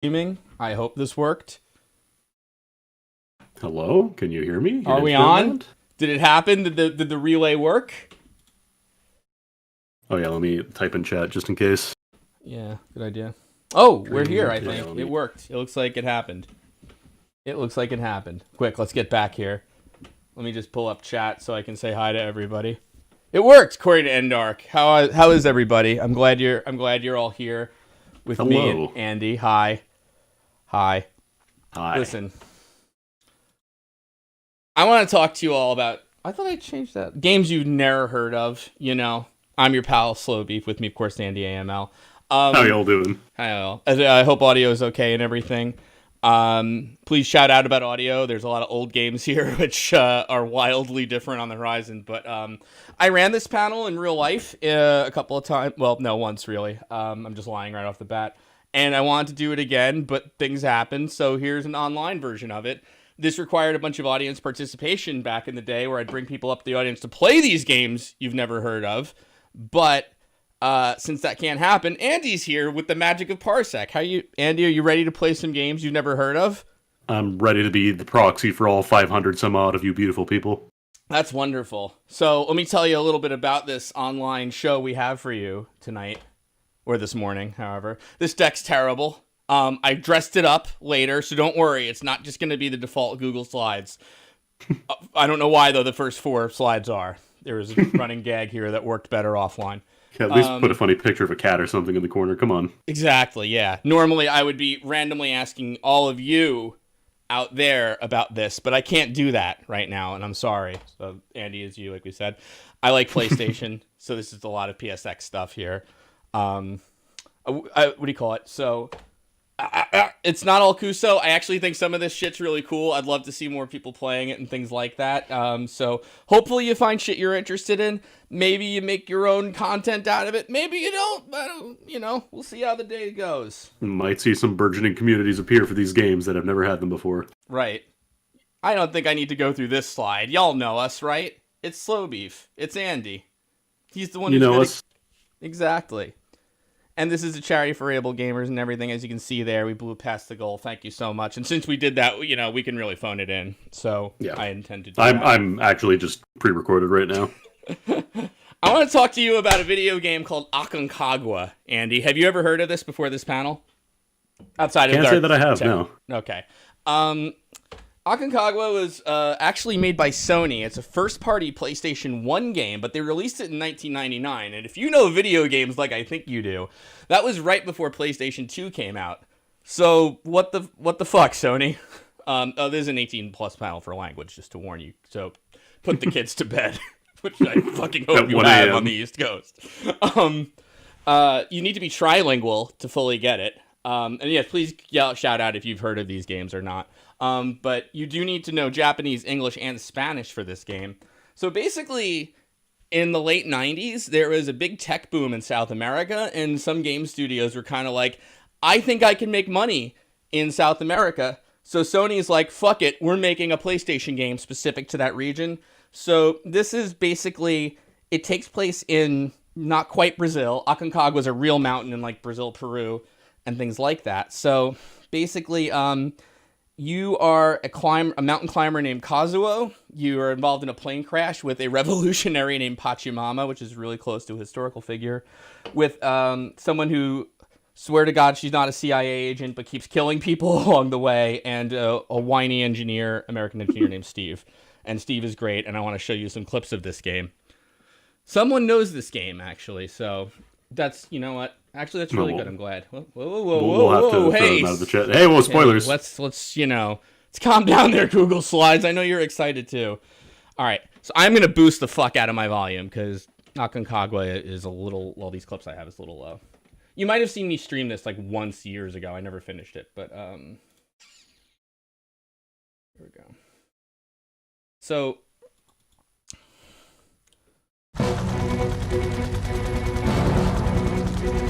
Streaming. I hope this worked. Hello? Can you hear me? Are we on? Did it happen? Did the relay work? Oh yeah, let me type in chat just in case. Yeah, good idea. Oh, we're here, I think. It worked. It looks like it happened. It looks like it happened. Quick, let's get back here. Let me just pull up chat so I can say hi to everybody. It worked, according to Endark. How is everybody? I'm glad you're all here with me and Andy. Hi. Hi. Listen. I want to talk to you all about, I thought I changed that. Games you've never heard of, you know. I'm your pal, Slow Beef. With me, of course, Andy AML. How y'all doing? Hi, all. I hope audio is okay and everything. Please shout out about audio. There's a lot of old games here, which are wildly different on the horizon. But I ran this panel in real life a couple of times. Well, no, once, really. I'm just lying right off the bat. And I wanted to do it again, but things happened. So here's an online version of it. This required a bunch of audience participation back in the day where I'd bring people up to the audience to play these games you've never heard of. But since that can't happen, Andy's here with the magic of Parsec. Andy, are you ready to play some games you've never heard of? I'm ready to be the proxy for all 500 some odd of you beautiful people. That's wonderful. So let me tell you a little bit about this online show we have for you tonight. Or this morning, however. This deck's terrible. I dressed it up later, so don't worry. It's not just going to be the default Google slides. I don't know why, though, the first 4 slides are. There was a running gag here that worked better offline. At least put a funny picture of a cat or something in the corner. Come on. Exactly, yeah. Normally, I would be randomly asking all of you out there about this, but I can't do that right now, and I'm sorry. So, Andy is you, like we said. I like PlayStation, so this is a lot of PSX stuff here. What do you call it? So, it's not all Kuso. I actually think some of this shit's really cool. I'd love to see more people playing it and things like that. So hopefully you find shit you're interested in. Maybe you make your own content out of it. Maybe you don't. You know, we'll see how the day goes. Might see some burgeoning communities appear for these games that have never had them before. Right. I don't think I need to go through this slide. Y'all know us, right? It's Slow Beef. It's Andy. He's the one who's know us. Exactly. And this is a charity for AbleGamers and everything. As you can see there, we blew past the goal. Thank you so much. And since we did that, you know, we can really phone it in. So yeah. I intend to do that. I'm actually just pre-recorded right now. I want to talk to you about a video game called Aconcagua. Andy, have you ever heard of this before this panel? Outside of Can't say that I have, no. Okay. Aconcagua was actually made by Sony. It's a first-party PlayStation 1 game, but they released it in 1999. And if you know video games like I think you do, that was right before PlayStation 2 came out. So what the fuck, Sony? There's an 18+ panel for language, just to warn you. So put the kids to bed, which I fucking hope you have on the East Coast. You need to be trilingual to fully get it. And yes, please shout out if you've heard of these games or not. But you do need to know Japanese, English, and Spanish for this game. So basically, in the late 90s, there was a big tech boom in South America, and some game studios were kind of like, I think I can make money in South America. So Sony's like, fuck it, we're making a PlayStation game specific to that region. So this is basically, it takes place in not quite Brazil. Aconcagua is a real mountain in like Brazil, Peru, and things like that. So basically, you are a mountain climber named Kazuo. You are involved in a plane crash with a revolutionary named Pachamama, which is really close to a historical figure, with someone who, swear to God, she's not a CIA agent, but keeps killing people along the way, and a whiny American engineer named Steve. And Steve is great, and I want to show you some clips of this game. Someone knows this game, actually, so that's, you know what? Actually, that's really good. I'm glad. Whoa, we'll have to throw them out of the chat. Hey, well, spoilers. Let's let's calm down there, Google Slides. I know you're excited too. All right, so I'm gonna boost the fuck out of my volume because Aconcagua is a little. Well, these clips I have is a little low. You might have seen me stream this like once years ago. I never finished it, but here we go. So.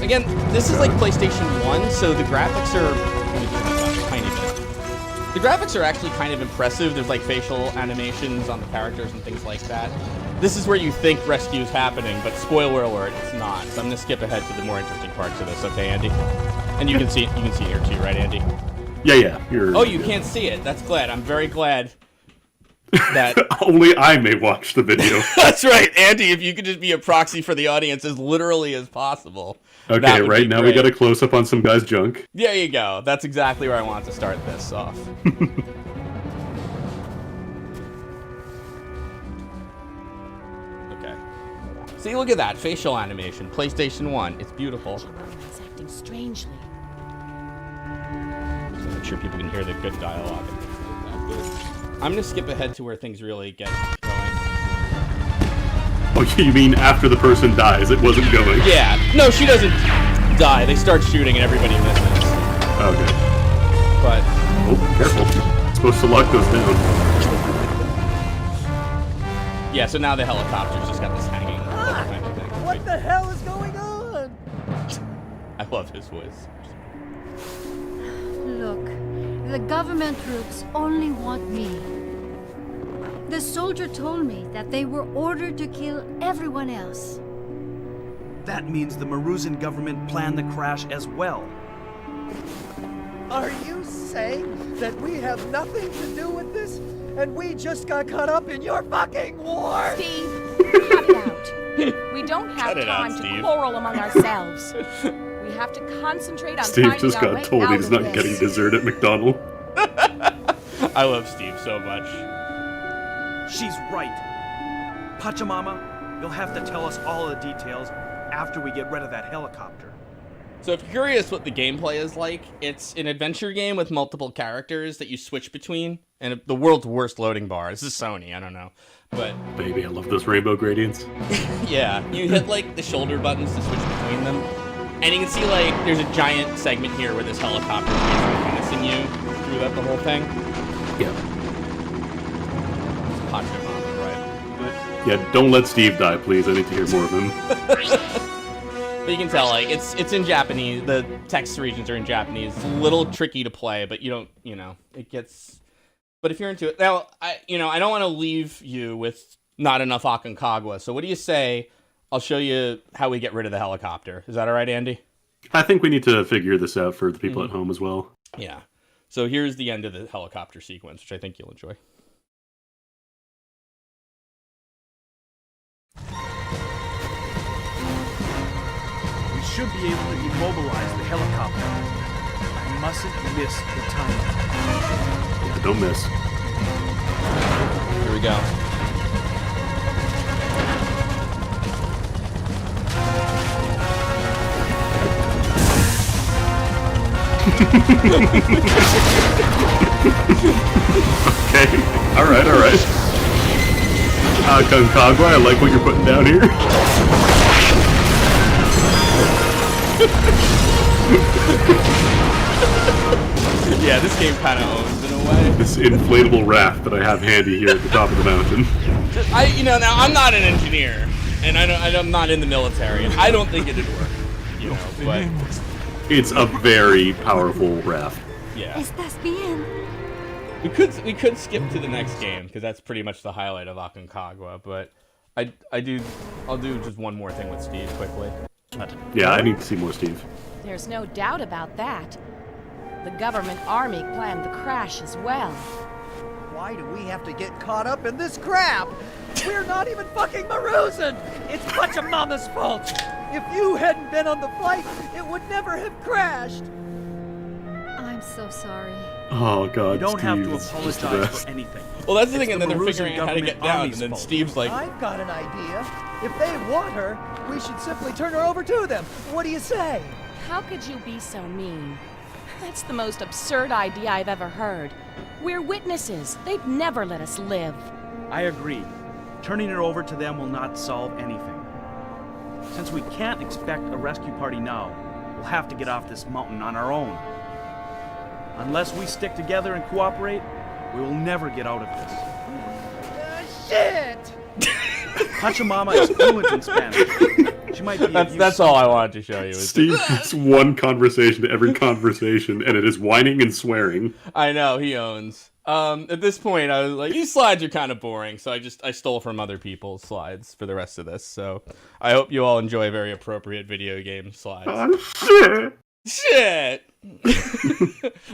Again, this is like PlayStation 1, so the graphics are tiny bit. The graphics are actually kind of impressive. There's like facial animations on the characters and things like that. This is where you think rescue is happening, but spoiler alert, it's not. So I'm going to skip ahead to the more interesting parts of this. Okay, Andy? And you can see it here too, right, Andy? Yeah. Oh, you can't see it. That's glad. I'm very glad that only I may watch the video. That's right, Andy. If you could just be a proxy for the audience as literally as possible. Okay, right now we got a close up on some guy's junk. There you go. That's exactly where I want to start this off. Okay. See, look at that facial animation. PlayStation 1. It's beautiful. It's acting strangely. Just to make sure people can hear the good dialogue. I'm gonna skip ahead to where things really get going. Oh, you mean after the person dies, it wasn't going? Yeah. No, she doesn't die. They start shooting and everybody misses. Okay. But... Oh, careful. You're supposed to lock those down. Yeah, so now the helicopter's just got this hanging kind of thing. What the hell is going on? I love his voice. Look, the government troops only want me. The soldier told me that they were ordered to kill everyone else. That means the Marusan government planned the crash as well. Are you saying that we have nothing to do with this, and we just got caught up in your fucking war? Steve, cut it out. We don't have Cut it out, time to Steve. quarrel among ourselves. We have to concentrate on Steve finding just our got way told out he's of not this. getting dessert at McDonald's. I love Steve so much. She's right. Pachamama, you'll have to tell us all the details after we get rid of that helicopter. So if you're curious what the gameplay is like, it's an adventure game with multiple characters that you switch between, and the world's worst loading bar. This is Sony, I don't know. But Baby, I love those rainbow gradients. yeah, you hit like the shoulder buttons to switch between them. And you can see like there's a giant segment here where this helicopter is basically menacing you through the whole thing. Yeah. It's Pachamama, right? But Yeah, don't let Steve die, please. I need to hear more of him. But you can tell, like, it's in Japanese. The text regions are in Japanese. It's a little tricky to play, but you don't, it gets... But if you're into it... Now, I don't want to leave you with not enough Aconcagua, so what do you say? I'll show you how we get rid of the helicopter. Is that all right, Andy? I think we need to figure this out for the people at home as well. Yeah. So here's the end of the helicopter sequence, which I think you'll enjoy. We should be able to immobilize the helicopter. I mustn't miss the timing. Yeah, don't miss. Here we go. Okay. All right. Aconcagua, I like what you're putting down here. Yeah, this game kind of owns in a way. This inflatable raft that I have handy here at the top of the mountain. Now I'm not an engineer, and I'm not in the military, and I don't think it'd work, but It's a very powerful raft. yeah. ¿Estás bien? We could skip to the next game because that's pretty much the highlight of Aconcagua, but I'll do just one more thing with Steve quickly. Yeah, I need to see more Steve. There's no doubt about that. The government army planned the crash as well. Why do we have to get caught up in this crap? We're not even fucking Marusan! It's Pachamama's fault! If you hadn't been on the flight, it would never have crashed! I'm so sorry. Oh god, You don't Steve, have to it's just the apologize best. for anything. Well, that's the It's thing, and then they're Marusan figuring out how to get government down, and army's then fault. Steve's like, I've got an idea. If they want her, we should simply turn her over to them. What do you say? How could you be so mean? That's the most absurd idea I've ever heard. We're witnesses. They'd never let us live. I agree. Turning her over to them will not solve anything. Since we can't expect a rescue party now, we'll have to get off this mountain on our own. Unless we stick together and cooperate, we will never get out of this. Shit! Pachamama is fluent in Spanish. She might be of use. that's all I wanted to show you. Is Steve has one conversation to every conversation, and it is whining and swearing. I know, he owns. At this point, I was like, these slides are kind of boring, so I stole from other people's slides for the rest of this. So I hope you all enjoy very appropriate video game slides. Oh, shit. Shit.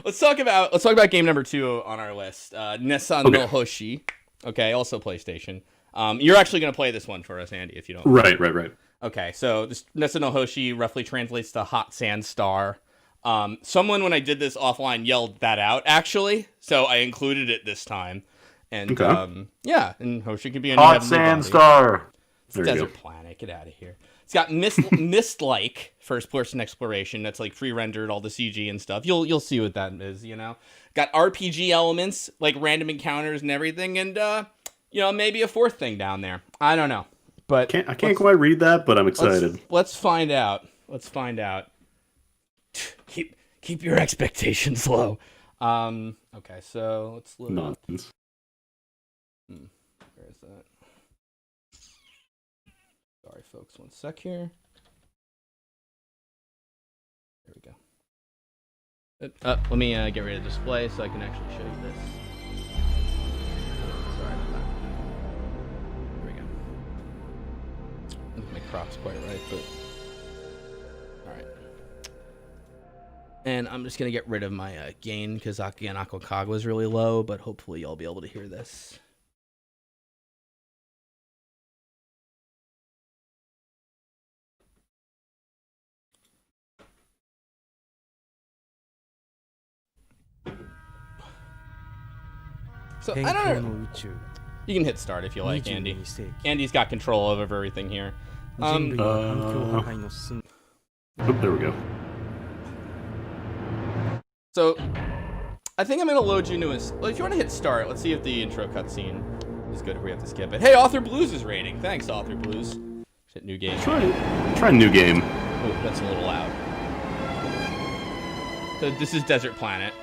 Let's talk about game number 2 on our list. Nessa no Hoshi. Okay, also PlayStation. You're actually going to play this one for us, Andy, if you don't. Right. Okay, so this Nessa no Hoshi roughly translates to hot sand star. Someone, when I did this offline, yelled that out, actually, so I included it this time. And, yeah, and Hoshi could be a hot sand star. It's a desert planet. Get out of here. It's got mist-like first-person exploration that's like pre-rendered, all the CG and stuff. You'll see what that is, you know. Got RPG elements like random encounters and everything, and maybe a fourth thing down there. I don't know, but I can't quite read that, but I'm excited. Let's find out. Keep your expectations low. Okay, so let's look. Nonsense. Where is that? Sorry, folks. 1 sec here. There we go. Let me get rid of display so I can actually show you this. Sorry about that. There we go. I don't think my crop's quite right, but all right. And I'm just gonna get rid of my gain because again, Aconcagua is really low, but hopefully you'll be able to hear this. So, I don't know. You can hit start if you like, Andy. Andy's got control over everything here. Oh, there we go. So, I think I'm going to load you to a... Well, if you want to hit start, let's see if the intro cutscene is good if we have to skip it. Hey, Author Blues is rating. Thanks, Author Blues. Hit new game. Try new game. Oh, that's a little loud. So, this is Desert Planet.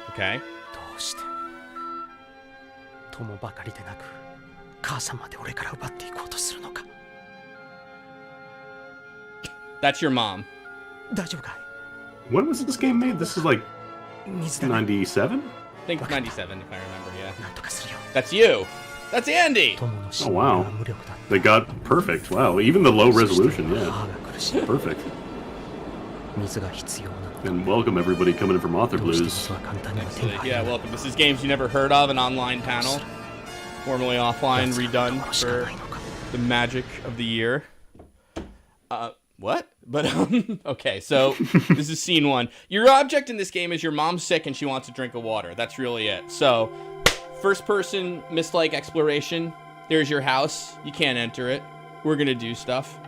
Okay. That's your mom. When was this game made? This is like 97? I think it's 97 if I remember, yeah. That's you! That's Andy! Oh wow. They got perfect. Wow, even the low resolution, yeah. Perfect. And welcome everybody coming in from Author Blues. Excellent. Yeah, welcome. This is games you never heard of, an online panel. Formerly offline, redone for the magic of the year. What? But, okay, so this is scene 1. Your object in this game is your mom's sick and she wants a drink of water. That's really it. So, first person, mist-like exploration. There's your house. You can't enter it. We're gonna do stuff.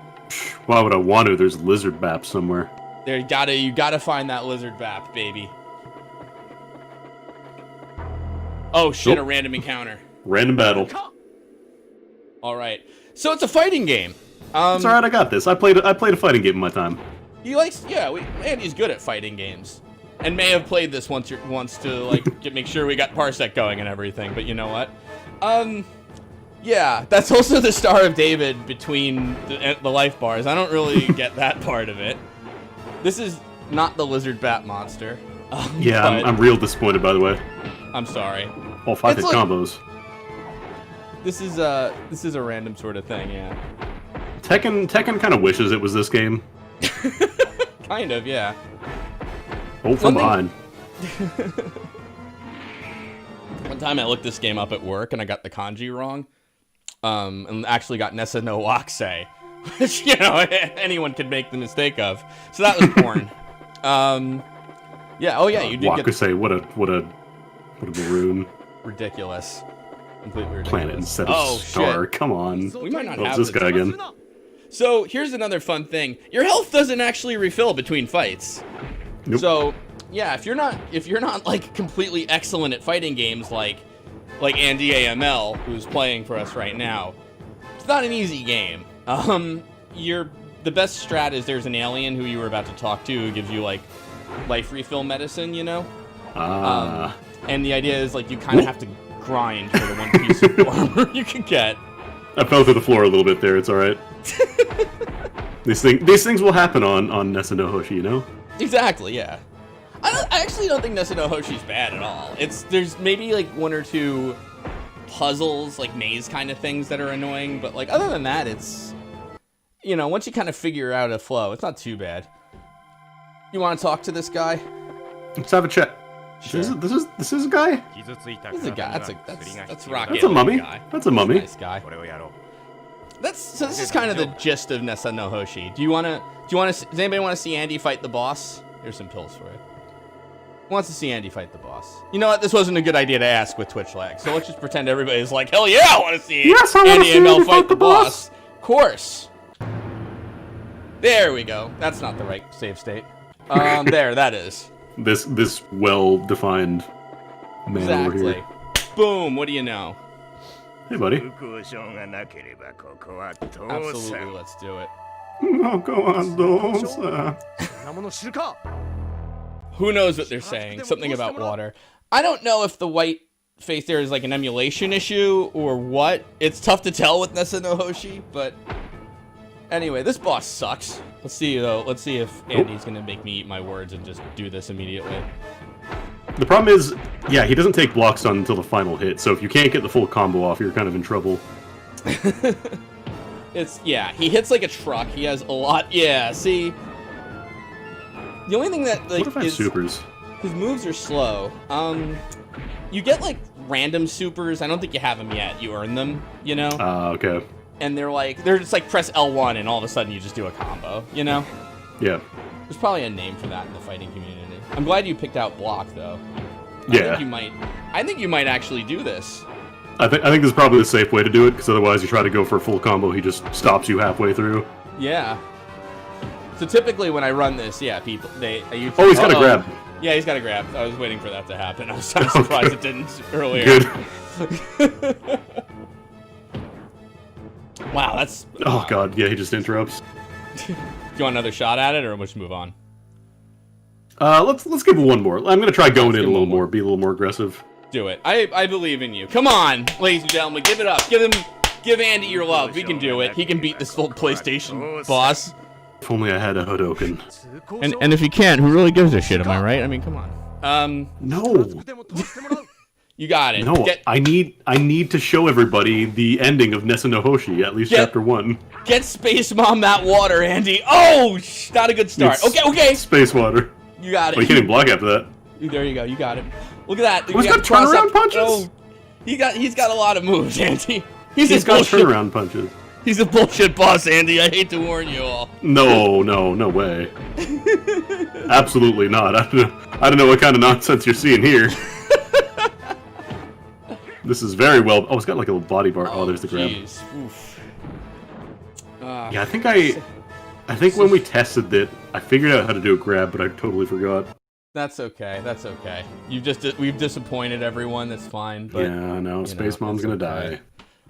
Why would I want to? There's lizard bap somewhere. There, you gotta find that lizard bap, baby. Oh shit, a random encounter. Random battle. Alright. So it's a fighting game. It's alright, I got this. I played a fighting game in my time. He likes, Andy's good at fighting games. And may have played this once to, like, make sure we got Parsec going and everything, but you know what? Yeah, that's also the Star of David between the life bars. I don't really get that part of it. This is not the lizard bat monster. Yeah, I'm real disappointed, by the way. I'm sorry. All 5-hit combos. This is a random sort of thing, yeah. Tekken kind of wishes it was this game. Kind of, yeah. Oh, from behind. One time I looked this game up at work and I got the kanji wrong. And actually got Nessa no Wakse, which, anyone could make the mistake of. So that was porn. Yeah, oh yeah, you did Wakase, what a maroon. Ridiculous. Completely ridiculous. Planet instead of star, shit. Come on. We might not What's have this guy again? So, here's another fun thing. Your health doesn't actually refill between fights. Nope. So, yeah, if you're not like completely excellent at fighting games like Andy AML, who's playing for us right now, it's not an easy game. The best strat is there's an alien who you were about to talk to who gives you like life refill medicine, and the idea is like you kind of have to grind for the one piece of armor you can get. I fell through the floor a little bit there. It's all right. These things will happen on Nessa no Hoshi, Exactly, yeah. I actually don't think Nessa no Hoshi's bad at all. There's maybe like 1 or 2 puzzles, like maze kind of things that are annoying, but like other than that, it's once you kind of figure out a flow, it's not too bad. You want to talk to this guy? Let's have a chat. Sure. This is a guy? This is a guy. That's Rocket. That's a mummy. Guy. That's a mummy. Nice guy. So this is kind of the gist of Nessa no Hoshi. Does anybody want to see Andy fight the boss? Here's some pills for you. Who wants to see Andy fight the boss? You know what? This wasn't a good idea to ask with Twitch lag. So let's just pretend everybody's like, hell yeah, I want to see Andy and Mel fight the boss. Of course. There we go. That's not the right save state. There, that is. This well-defined man over here. Boom, what do you know? Hey, buddy. Absolutely, let's do it. Who knows what they're saying? Something about water. I don't know if the white face there is like an emulation issue or what. It's tough to tell with Nessa no Hoshi, but anyway, this boss sucks. Let's see though. Let's see if Andy's gonna make me eat my words and just do this immediately. The problem is, yeah, he doesn't take block stun until the final hit, so if you can't get the full combo off, you're kind of in trouble. Yeah, he hits like a truck. He has a lot. Yeah, see. The only thing that like is supers. His moves are slow. You get like random supers. I don't think you have them yet. You earn them, you know. Okay. And they're just like press L1 and all of a sudden you just do a combo, you know. Yeah. There's probably a name for that in the fighting community. I'm glad you picked out block though. Yeah. I think you might actually do this. I think this is probably the safe way to do it, because otherwise you try to go for a full combo, he just stops you halfway through. Yeah. So typically when I run this, yeah, people he's got a grab. Yeah, he's got a grab. I was waiting for that to happen. I was kind of surprised it didn't earlier. Good. Wow, that's. Oh god, yeah, he just interrupts. Do you want another shot at it, or we'll just move on? Let's give it one more. I'm gonna try going in a little more, be a little more aggressive. Do it. I believe in you. Come on, ladies and gentlemen, give it up. Give Andy your love. He can do it. He can beat this full PlayStation boss. If only I had a Hodoken. And if you can't, who really gives a shit? Am I right? I mean, come on. No. You got it. No, I need to show everybody the ending of Nessa no Hoshi, at least chapter 1. Get Space Mom that water, Andy. Oh, not a good start. Okay. Space water. You got it. Well, you can't even block after that. There you go. You got it. Look at that. He's got turnaround punches? Oh, he's got a lot of moves, Andy. He's got turnaround punches. He's a bullshit boss, Andy. I hate to warn you all. No way. Absolutely not. I don't know what kind of nonsense you're seeing here. This is very well. Oh, it's got like a little body bar. Oh, there's the grab. Oof. Yeah, I think when we tested it, I figured out how to do a grab, but I totally forgot. That's okay. We've disappointed everyone. That's fine. But, yeah, I know. Space Mom's gonna die.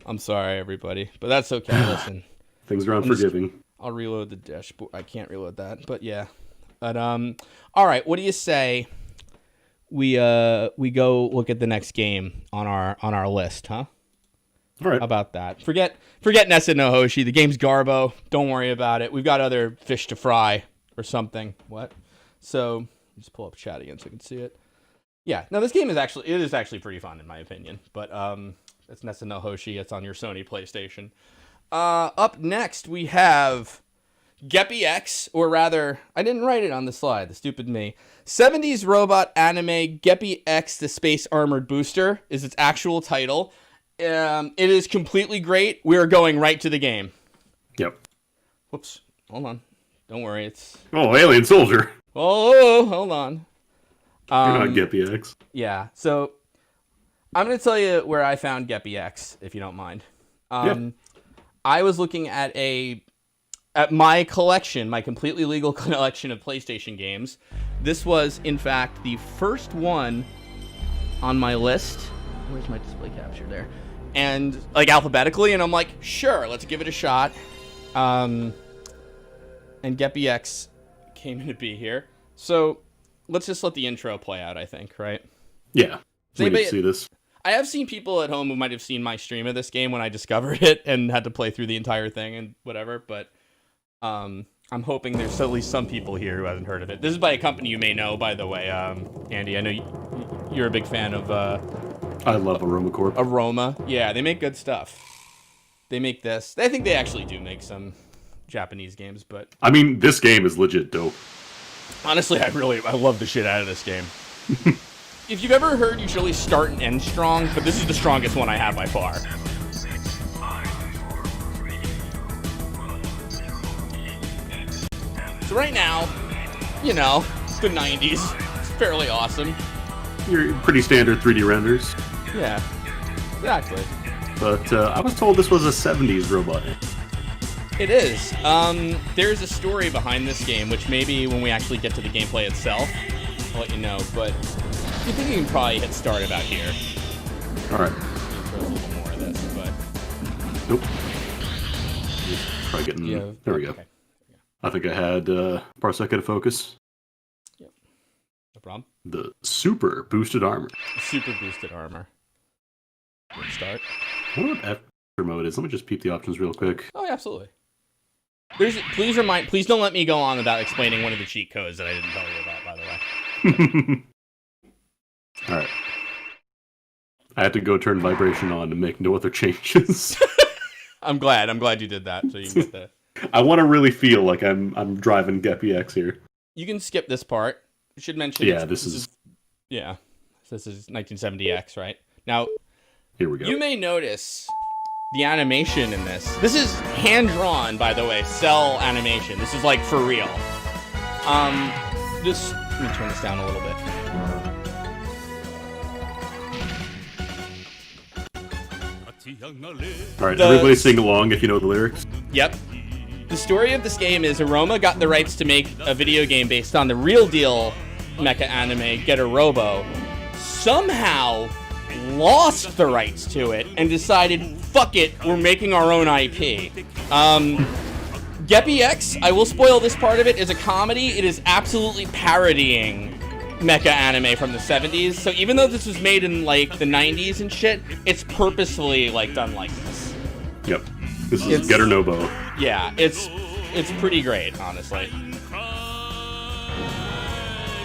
I'm sorry, everybody, but that's okay. Listen, things are unforgiving. I'll reload the dashboard. I can't reload that, but yeah. But all right. What do you say? We go look at the next game on our list, huh? All right. How about that? Forget Nessa no Hoshi. The game's Garbo. Don't worry about it. We've got other fish to fry or something. What? So just pull up chat again so I can see it. Yeah. No, this game is actually pretty fun in my opinion. But it's Nessa no Hoshi. It's on your Sony PlayStation. Up next we have Geppy-X, or rather, I didn't write it on the slide. The stupid me. 70s robot anime Geppy-X: The Space Armored Booster is its actual title. It is completely great. We are going right to the game. Yep. Whoops. Hold on. Don't worry. It's. Oh, Alien Soldier. Oh, hold on. You're not Geppy-X. Yeah. So I'm going to tell you where I found Geppy-X, if you don't mind. I was looking at my collection, my completely legal collection of PlayStation games. This was, in fact, the first one on my list. Where's my display capture there? And, like, alphabetically, and I'm like, sure, let's give it a shot. And Geppy-X came to be here. So, let's just let the intro play out, I think, right? Yeah. We need to see this. I have seen people at home who might have seen my stream of this game when I discovered it and had to play through the entire thing and whatever, but I'm hoping there's at least some people here who hasn't heard of it. This is by a company you may know, by the way. Andy, I know you're a big fan of... I love Aroma Corp. Aroma. Yeah, they make good stuff. They make this. I think they actually do make some Japanese games, but... I mean, this game is legit dope. Honestly, I love the shit out of this game. If you've ever heard you should always start and end strong, but this is the strongest one I have by far. So right now, you know, the 90s. It's fairly awesome. Your pretty standard 3D renders. Yeah, exactly. But I was told this was a 70s robot. It is. There's a story behind this game, which maybe when we actually get to the gameplay itself, I'll let you know. But I think you can probably hit start about here. All right. A little more of this, but nope. Try getting. yeah. There we go. Okay. I think I had Parsec of focus. Yep. No problem. The super boosted armor. Super boosted armor. Good start. I wonder what after mode is. Let me just peep the options real quick. Oh, yeah, absolutely. Please don't let me go on about explaining one of the cheat codes that I didn't tell you about, by the way. Alright. I had to go turn vibration on to make no other changes. I'm glad you did that, so you can get the... I want to really feel like I'm driving Geppy-X here. You can skip this part. I should mention... Yeah, this is 1970X, right? Now, here we go. You may notice the animation in this. This is hand-drawn, by the way, cell animation. This is, like, for real. Let me turn this down a little bit. Alright, everybody sing along if you know the lyrics. Yep. The story of this game is Aroma got the rights to make a video game based on the real deal mecha anime Getter Robo. Somehow lost the rights to it and decided, fuck it, we're making our own IP. Geppy-X, I will spoil this part of it, is a comedy. It is absolutely parodying mecha anime from the 70s. So even though this was made in like the 90s and shit, it's purposefully like done like this. Yep. This is Getter Nobo. Yeah, it's pretty great, honestly.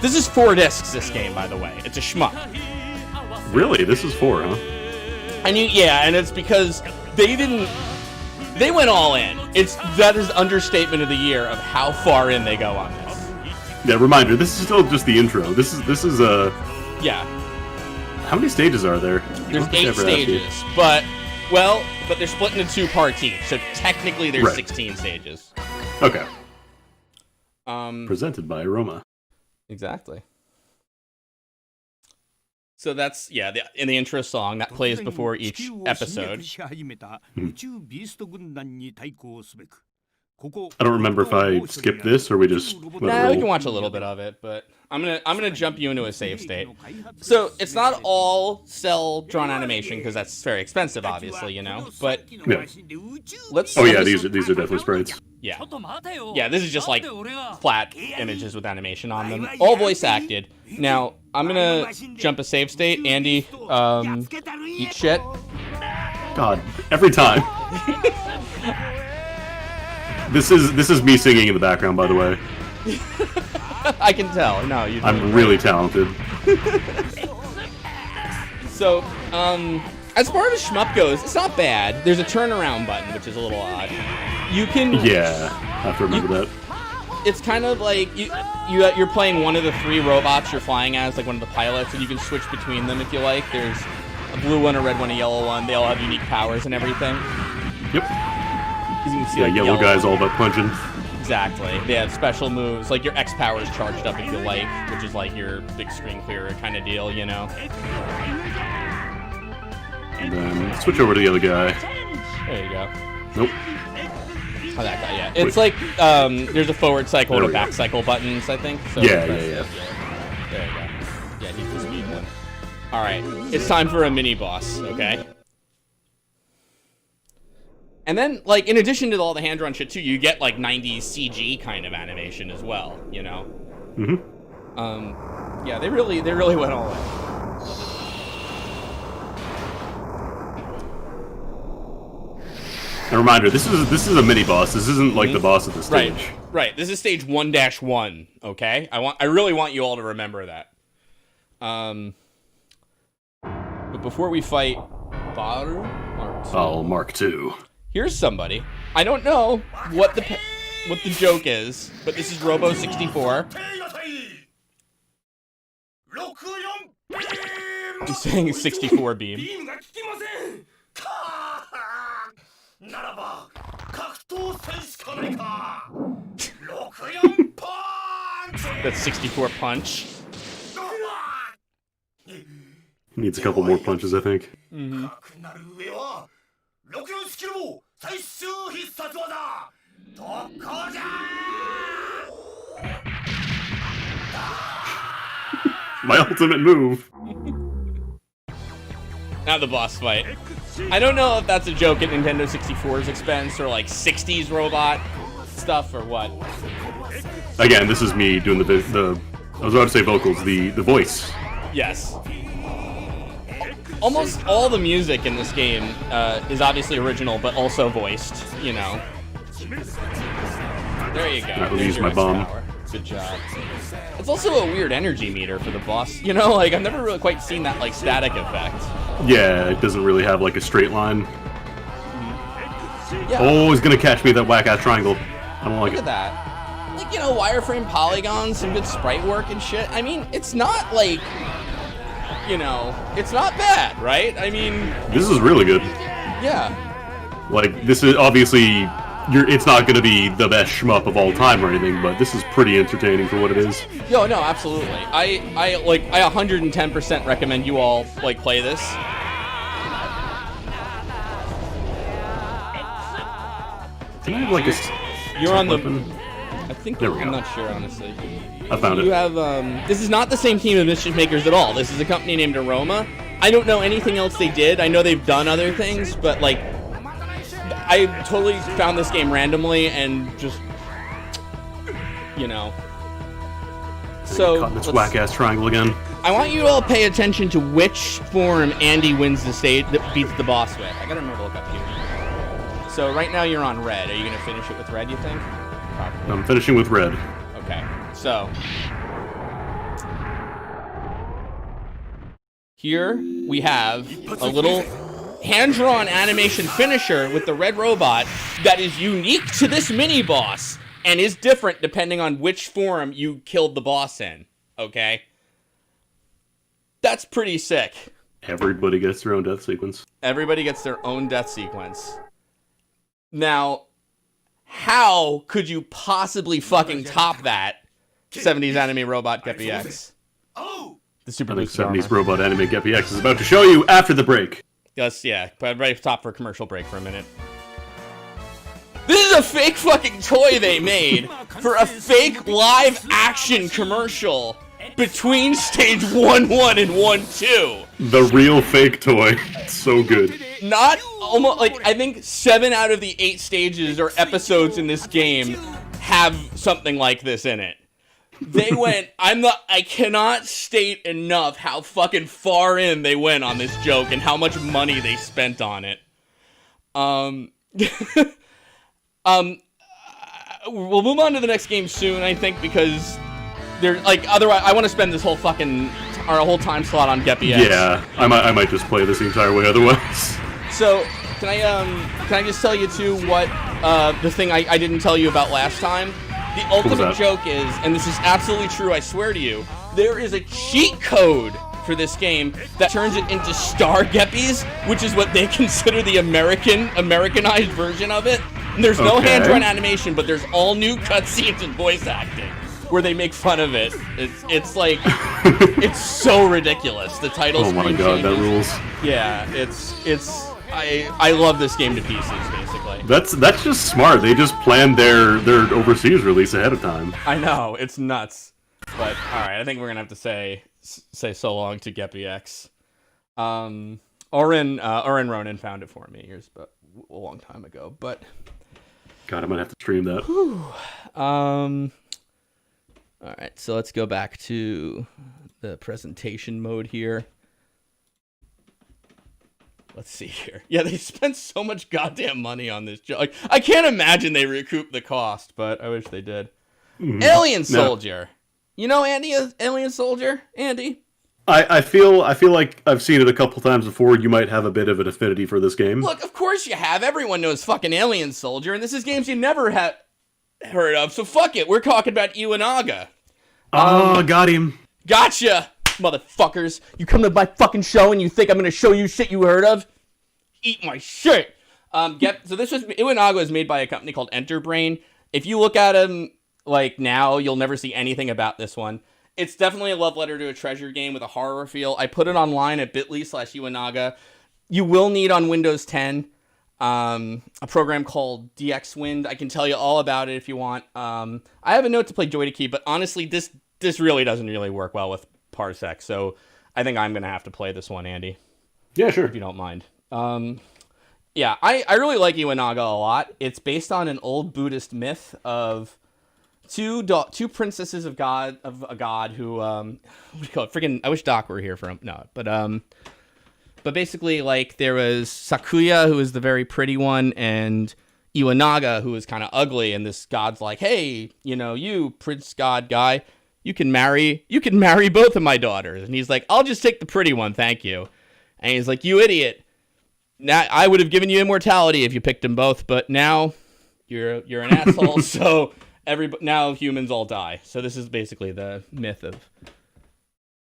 This is 4 discs, this game, by the way. It's a shmup. Really? This is 4, huh? And it's because they went all in. That is the understatement of the year of how far in they go on this. Yeah, reminder, this is still just the intro. This is yeah. How many stages are there? There's 8 stages, but they're split into 2 parts each, so technically there's 16 stages. Okay. Presented by Aroma. Exactly. So that's, in the intro song, that plays before each episode. I don't remember if I skipped this or we just Nah, we can watch a little bit of it, but I'm gonna jump you into a save state. So it's not all cell drawn animation because that's very expensive, obviously, you know. But yeah. These are definitely sprites. Yeah, this is just like flat images with animation on them, all voice acted. Now I'm gonna jump a save state. Andy, eat shit. God, every time. This is me singing in the background, by the way. I can tell. No, I'm really talented. So, as far as shmup goes, it's not bad. There's a turnaround button, which is a little odd. You can... Yeah, I have to remember that. It's kind of like you're playing one of the 3 robots you're flying as, like one of the pilots, and you can switch between them if you like. There's a blue one, a red one, a yellow one. They all have unique powers and everything. Yep. You can see, yeah, like, yellow guy's all about punching. Exactly. They have special moves, like your X power is charged up if you like, which is like your big screen clearer kind of deal, you know? And then switch over to the other guy. There you go. Nope. Oh, that guy, yeah. It's like, there's a forward cycle and a back cycle buttons, I think. So yeah. There you go. Yeah, he's the speed one. Alright, it's time for a mini-boss, okay? And then, like, in addition to all the hand-drawn shit, too, you get, like, 90s CG kind of animation as well, you know? Mm-hmm. Yeah, they really went all in. A reminder, this is a mini-boss. This isn't, like, the boss of the stage. Right. This is stage 1-1, okay? I really want you all to remember that. But before we fight Baru Mark II. Here's somebody. I don't know what the joke is, but this is Robo 64. He's saying 64 beam. That's 64 punch. Needs a couple more punches, I think. Mm-hmm. My ultimate move. Now the boss fight. I don't know if that's a joke at Nintendo 64's expense or like 60s robot stuff or what. Again, this is me doing the I was about to say vocals, the voice. Yes. Almost all the music in this game is obviously original, but also voiced, you know. There you go. I will use my bomb. Power. Good job. It's also a weird energy meter for the boss, you know? Like, I've never really quite seen that, like, static effect. Yeah, it doesn't really have, like, a straight line. Yeah. Oh, he's gonna catch me with that whack-ass triangle. I don't like Look it. at that. Like, you know, wireframe polygons, some good sprite work and shit. I mean, it's not, like, you know, it's not bad, right? I mean... This is really good. Yeah. Like, this is obviously... it's not gonna be the best shmup of all time or anything, but this is pretty entertaining for what it is. Yo, no, absolutely. I 110% recommend you all, like, play this. Can I have, like, a... You're on the... weapon? I think... There we I'm go. not sure, honestly. I found You it. have, this is not the same team of Mischief Makers at all. This is a company named Aroma. I don't know anything else they did. I know they've done other things, but, like, I totally found this game randomly and just, you know. So, Caught in this whack-ass triangle again. I want you to all pay attention to which form Andy wins the stage that beats the boss with. I gotta remember to look up here. So right now you're on red. Are you gonna finish it with red, you think? Probably. I'm finishing with red. Okay, so here we have a little hand-drawn animation finisher with the red robot that is unique to this mini-boss and is different depending on which form you killed the boss in, okay? That's pretty sick. Everybody gets their own death sequence. Everybody gets their own death sequence. Now, how could you possibly fucking top that 70s anime robot Geppy-X? The Super I think Lucid 70s armor. robot anime Geppy-X is about to show you after the break. Yes, yeah. But everybody stop for a commercial break for a minute. This is a fake fucking toy they made for a fake live action commercial between stage 1-1 and 1-2. The real fake toy. So good. Not almost like I think 7 out of the 8 stages or episodes in this game have something like this in it. They went, I cannot state enough how fucking far in they went on this joke and how much money they spent on it. We'll move on to the next game soon, I think, because there's like, otherwise, I want to spend this whole fucking, our whole time slot on Geppy-X. Yeah, I might just play this the entire way otherwise. So, can I just tell you too what, the thing I didn't tell you about last time? The ultimate joke is, and this is absolutely true, I swear to you, there is a cheat code for this game that turns it into Star Geppies, which is what they consider the Americanized version of it. And there's no hand-drawn animation, but there's all new cutscenes and voice acting where they make fun of it. It's like, it's so ridiculous. The title screen Oh my god, changes. that rules. Yeah, I love this game to pieces, basically. That's just smart. They just planned their overseas release ahead of time. I know, it's nuts. But alright, I think we're gonna have to say so long to Geppy-X. Oren Ronan found it for me years but a long time ago. But God, I might have to stream that. Alright, so let's go back to the presentation mode here. Let's see here. Yeah, they spent so much goddamn money on this joke. Like, I can't imagine they recouped the cost, but I wish they did. Alien Soldier. You know Alien Soldier, Andy? I feel like I've seen it a couple times before. You might have a bit of an affinity for this game. Look, of course you have. Everyone knows fucking Alien Soldier, and this is games you never have heard of, so fuck it. We're talking about Iwanaga. Oh, got him. Gotcha! motherfuckers. You come to my fucking show and you think I'm gonna show you shit you heard of? Eat my shit. So this was Iwanaga was made by a company called Enterbrain. If you look at them like now, you'll never see anything about this one. It's definitely a love letter to a treasure game with a horror feel. I put it online at bit.ly/Iwanaga. You will need on Windows 10 a program called DxWind. I can tell you all about it if you want. I have a note to play Joy to Key, but honestly, this really doesn't really work well with Parsec, so I think I'm going to have to play this one, Andy. Yeah, sure. If you don't mind. Yeah, I really like Iwanaga a lot. It's based on an old Buddhist myth of two princesses of a god who what do you call it? Freaking, I wish Doc were here for him. No, but basically, like, there was Sakuya, who was the very pretty one, and Iwanaga, who was kind of ugly, and this god's like, hey, you prince god guy, you can marry both of my daughters. And he's like, I'll just take the pretty one, thank you. And he's like, you idiot. Now, I would have given you immortality if you picked them both, but now you're an asshole, so now humans all die. So this is basically the myth of...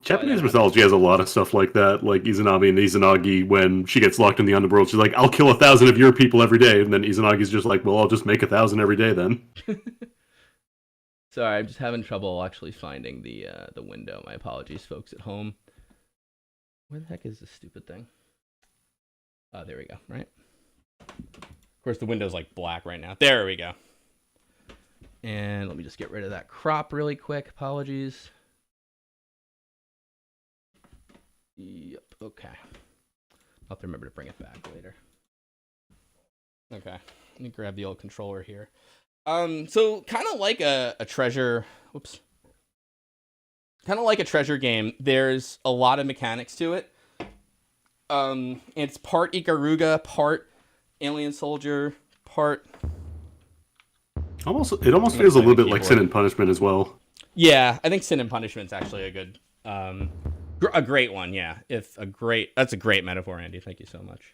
Japanese mythology has a lot of stuff like that, like Izanami and Izanagi, when she gets locked in the underworld, she's like, I'll kill 1,000 of your people every day, and then Izanagi's just like, well, I'll just make 1,000 every day then. Sorry, I'm just having trouble actually finding the window. My apologies, folks at home. Where the heck is this stupid thing? Oh, there we go, right? Of course, the window's like black right now. There we go. And let me just get rid of that crop really quick. Apologies. Yep, okay. I'll have to remember to bring it back later. Okay, let me grab the old controller here. So kind of like a treasure... Whoops. Kind of like a treasure game, there's a lot of mechanics to it. It's part Ikaruga, part Alien Soldier, part... It almost feels a little bit like Sin and Punishment as well. Yeah, I think Sin and Punishment's actually a good... a great one, yeah. That's a great metaphor, Andy. Thank you so much.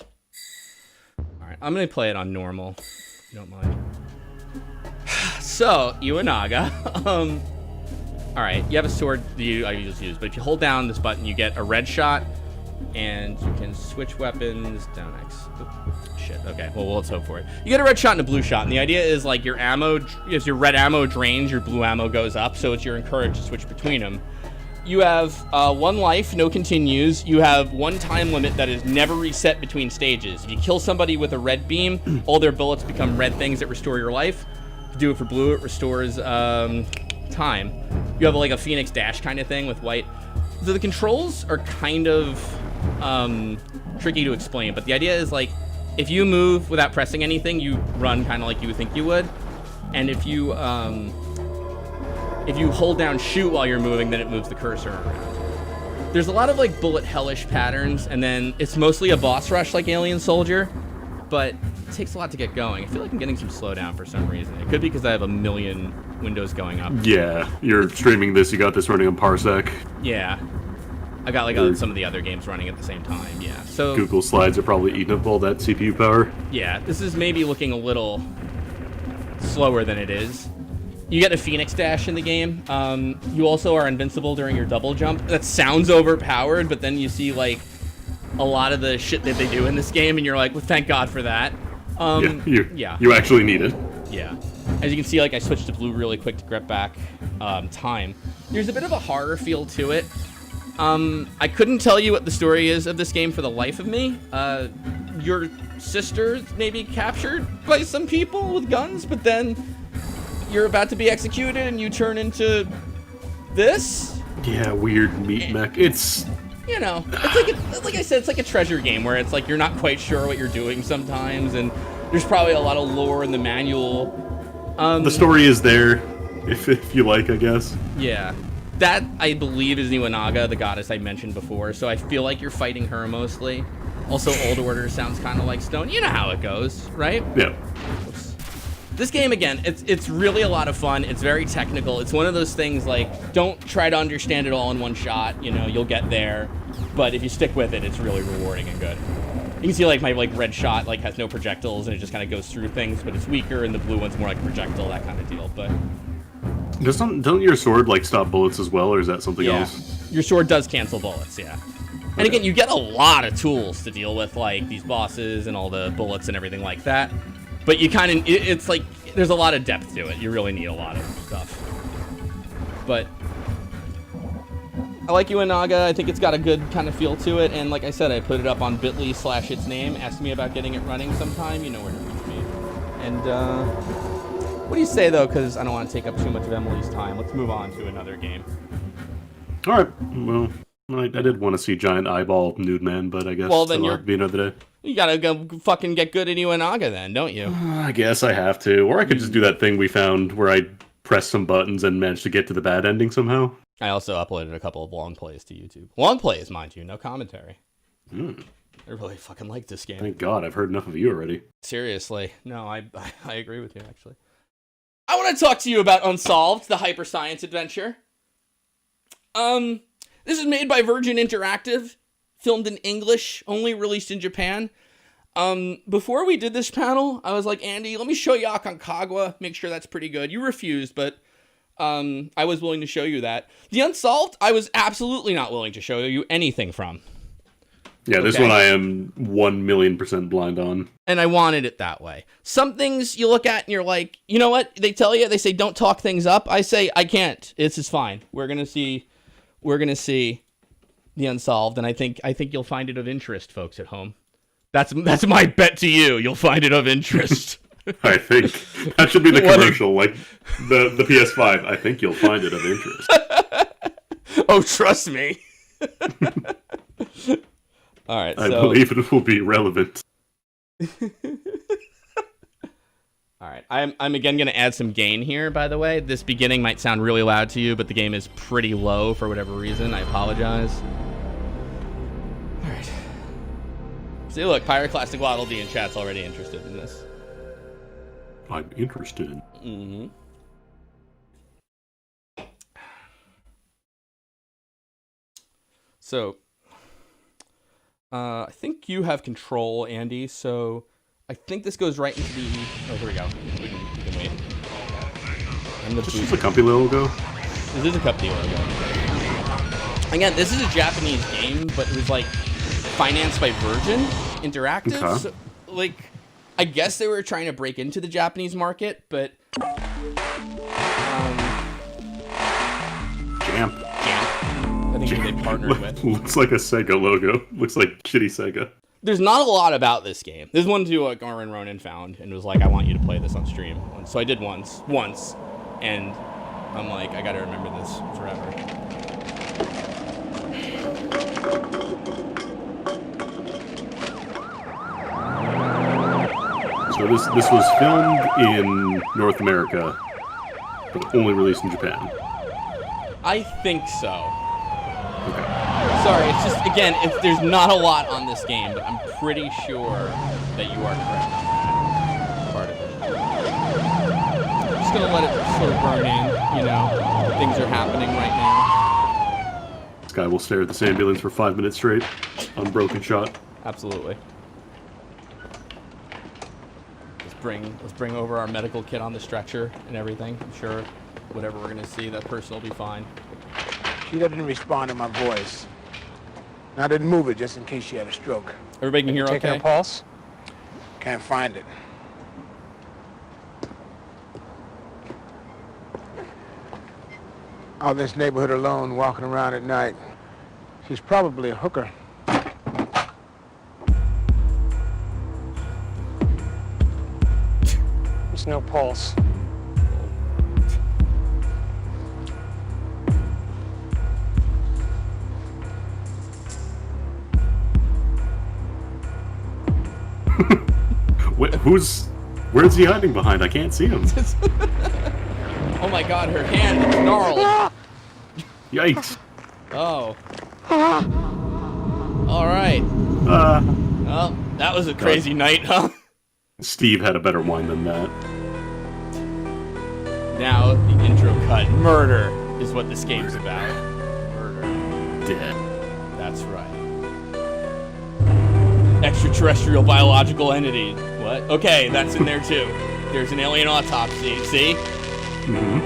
Alright, I'm going to play it on normal, if you don't mind. So, Iwanaga. Alright, you have a sword that I just use, but if you hold down this button, you get a red shot, and you can switch weapons. Down X. Oops, shit, okay, well, let's hope for it. You get a red shot and a blue shot, and the idea is, like, your ammo, as your red ammo drains, your blue ammo goes up, so you're encouraged to switch between them. You have 1 life, no continues. You have 1 time limit that is never reset between stages. If you kill somebody with a red beam, all their bullets become red things that restore your life. If you do it for blue, it restores time. You have like a Phoenix Dash kind of thing with white. So the controls are kind of tricky to explain, but the idea is like if you move without pressing anything, you run kind of like you would think you would. And if you hold down shoot while you're moving, then it moves the cursor around. There's a lot of like bullet hellish patterns, and then it's mostly a boss rush like Alien Soldier, but it takes a lot to get going. I feel like I'm getting some slowdown for some reason. It could be because I have a million windows going up. Yeah, you're streaming this, you got this running on Parsec. Yeah. I got like some of the other games running at the same time, yeah. So Google Slides are probably eating up all that CPU power. Yeah, this is maybe looking a little slower than it is. You get a Phoenix Dash in the game. You also are invincible during your double jump. That sounds overpowered, but then you see like a lot of the shit that they do in this game, and you're like, well, thank God for that. You actually need it. Yeah. As you can see, like I switched to blue really quick to get back time. There's a bit of a horror feel to it. I couldn't tell you what the story is of this game for the life of me. Your sister may be captured by some people with guns, but then you're about to be executed and you turn into this? Yeah, weird meat mech. It's... You know, it's like I said, it's like a treasure game where it's like you're not quite sure what you're doing sometimes, and there's probably a lot of lore in the manual. The story is there, if you like, I guess. Yeah. That, I believe, is Iwanaga, the goddess I mentioned before, so I feel like you're fighting her mostly. Also, Old Order sounds kind of like Stone. You know how it goes, right? Yeah. Oops. This game, again, it's really a lot of fun. It's very technical. It's one of those things, like, don't try to understand it all in one shot. You know, you'll get there. But if you stick with it, it's really rewarding and good. You can see, like, my, like, red shot, like, has no projectiles, and it just kind of goes through things, but it's weaker, and the blue one's more like a projectile, that kind of deal, but... Don't your sword, like, stop bullets as well, or is that something else? Your sword does cancel bullets, yeah. And again, you get a lot of tools to deal with, like these bosses and all the bullets and everything like that. But you kind of, it's like, there's a lot of depth to it. You really need a lot of stuff. But I like Iwanaga. I think it's got a good kind of feel to it. And like I said, I put it up on bit.ly/its name. Ask me about getting it running sometime. You know where to reach me. And what do you say, though? Because I don't want to take up too much of Emily's time. Let's move on to another game. All right. Well, I did want to see Giant Eyeball Nude Man, but I guess then it'll have to be another day. You gotta go fucking get good at Iwanaga then, don't you? I guess I have to. Or I could just do that thing we found where I press some buttons and manage to get to the bad ending somehow. I also uploaded a couple of long plays to YouTube. Long plays, mind you, no commentary. I really fucking like this game. Thank God, I've heard enough of you already. Seriously. No, I agree with you, actually. I want to talk to you about Unsolved, the hyper science adventure. This is made by Virgin Interactive, filmed in English, only released in Japan. Before we did this panel, I was like, Andy, let me show you Aconcagua, make sure that's pretty good. You refused, but I was willing to show you that. The Unsolved, I was absolutely not willing to show you anything from. Yeah, this one I am 1,000,000% blind on. And I wanted it that way. Some things you look at and you're like, you know what? They tell you, they say, don't talk things up. I say, I can't. This is fine. We're going to see the Unsolved, and I think you'll find it of interest, folks at home. That's my bet to you. You'll find it of interest. I think. That should be the commercial, like the PS5. I think you'll find it of interest. Oh, trust me. All right, I believe it will be relevant. All right, I'm again going to add some gain here, by the way. This beginning might sound really loud to you, but the game is pretty low for whatever reason. I apologize. All right. See, look, Pyroclastic Waddle D in chat's already interested in this. I'm interested. Mm-hmm. So, I think you have control, Andy, so I think this goes right into the... Oh, here we go. We can wait. And the this is a company logo? This is a company logo. Again, this is a Japanese game, but it was, like, financed by Virgin Interactive. Okay. So, like, I guess they were trying to break into the Japanese market, but... Jamp. I think they partnered with. Looks like a Sega logo. Looks like shitty Sega. There's not a lot about this game. There's one too, like Aaron Ronan found and was like, I want you to play this on stream. So I did once, and I'm like, I gotta remember this forever. So this was filmed in North America, but only released in Japan. I think so. Okay. Sorry, it's just, again, there's not a lot on this game, but I'm pretty sure that you are correct on that part of it. I'm just going to let it sort of burn in, you know, things are happening right now. This guy will stare at this ambulance for 5 minutes straight, unbroken shot. Absolutely. Let's bring over our medical kit on the stretcher and everything. I'm sure whatever we're going to see, that person will be fine. She didn't respond to my voice. And I didn't move it just in case she had a stroke. Everybody can hear okay? Taking her pulse? Can't find it. Out in this neighborhood alone, walking around at night. She's probably a hooker. There's no pulse. Where's he hiding behind? I can't see him. Oh my god, her hand is gnarled. Yikes. Oh. Alright. Well, that was a crazy night, huh? Steve had a better wine than that. Now, the intro cut. Murder is what this game's about. Murder. Dead. That's right. Extraterrestrial biological entity. What? Okay, that's in there too. There's an alien autopsy. See? Mm-hmm.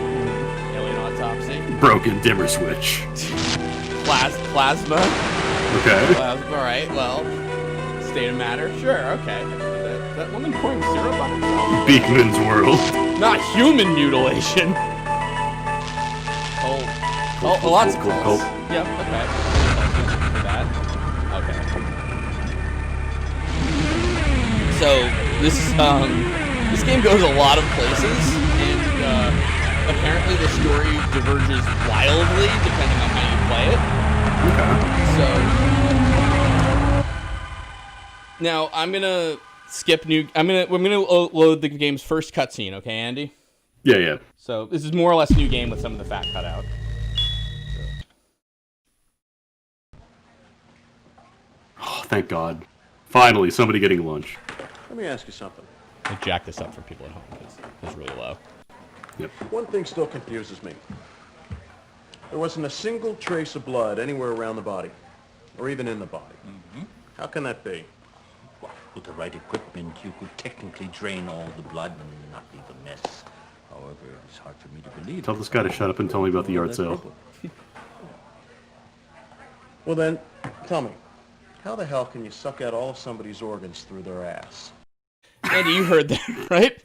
Alien autopsy. Broken dimmer switch. Plasma. Okay. Plasma, all right, well, state of matter. Sure, okay. That woman pouring syrup on herself? Beekman's World. Not human mutilation. Oh, lots of calls. Yep, okay. That. Okay. So, this game goes a lot of places, and apparently the story diverges wildly depending on how you play it. So, now I'm gonna skip we're gonna load the game's first cutscene, okay, Andy? Yeah. So this is more or less new game with some of the fat cut out. Oh, thank God. Finally, somebody getting lunch. Let me ask you something. I jack this up for people at home because it's really low. Yep. One thing still confuses me. There wasn't a single trace of blood anywhere around the body, or even in the body. Mm-hmm. How can that be? Well, with the right equipment, you could technically drain all the blood and not leave a mess. However, it's hard for me to believe. Tell this guy to shut up and tell me about the yard sale. Well then, tell me, how the hell can you suck out all of somebody's organs through their ass? Andy, you heard that, right?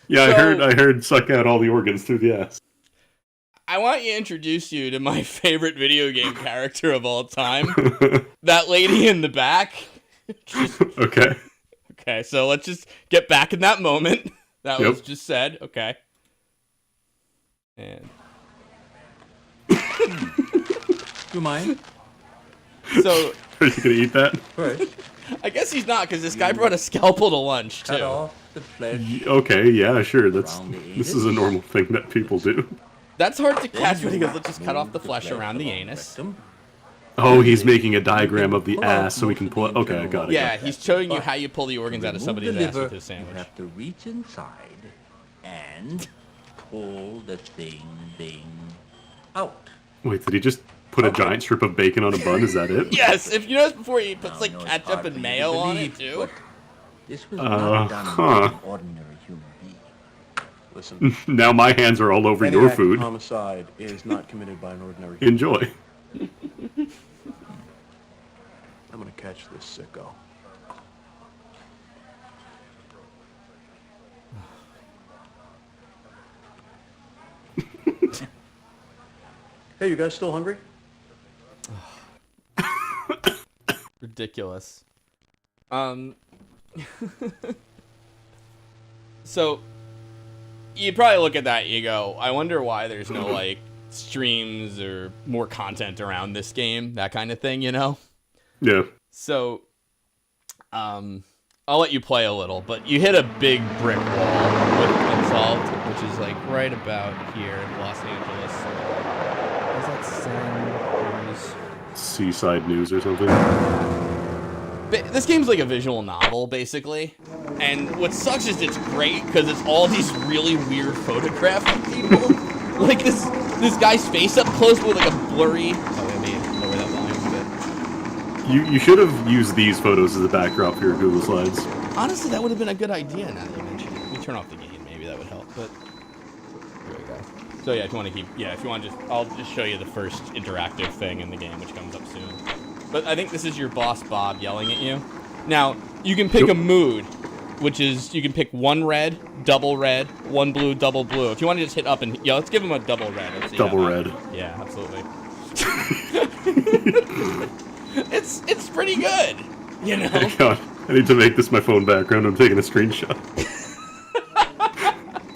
Yeah, I heard suck out all the organs through the ass. I want to introduce you to my favorite video game character of all time. That lady in the back. Okay. Okay, so let's just get back in that moment. That was just said. Okay. And. You mind? So. Are you gonna eat that? Right. I guess he's not, because this guy brought a scalpel to lunch, too. Cut off the flesh. Okay, yeah, sure. This is a normal thing that people do. That's hard to catch when he goes, let's just cut off the flesh around the anus. Oh, he's making a diagram of the ass so we can pull it. Okay, I got it. Yeah, he's showing you how you pull the organs out of somebody's ass with his sandwich. You have to reach inside and pull the thing out. Wait, did he just put a giant strip of bacon on a bun? Is that it? Yes, if you notice before he puts like ketchup and mayo on it too. This was not done by an ordinary human being. Listen, Now my hands are all over any your act of food. homicide is not committed by an ordinary human. Enjoy. I'm gonna catch this sicko. Hey, you guys still hungry? Ridiculous. So you probably look at that, you go, I wonder why there's no like streams or more content around this game, that kind of thing, you know? Yeah. So I'll let you play a little, but you hit a big brick wall with Unsolved, which is like right about here in Los Angeles. Is that San Luis? Seaside News or something. This game's like a visual novel, basically. And what sucks is it's great because it's all these really weird photographs of people. Like this guy's face up close with like a blurry. Oh, maybe lower that volume a bit. You should have used these photos as a backdrop for your Google Slides. Honestly, that would have been a good idea now that you mention it. Let me turn off the game, maybe that would help. But here we go. So yeah, if you want to I'll just show you the first interactive thing in the game, which comes up soon. But I think this is your boss Bob yelling at you. Now you can pick a mood, which is you can pick one red, one blue, double blue. If you want to just hit up and let's give him a double red. Let's see double red. Yeah, absolutely. It's pretty good, you know. God, I need to make this my phone background. I'm taking a screenshot.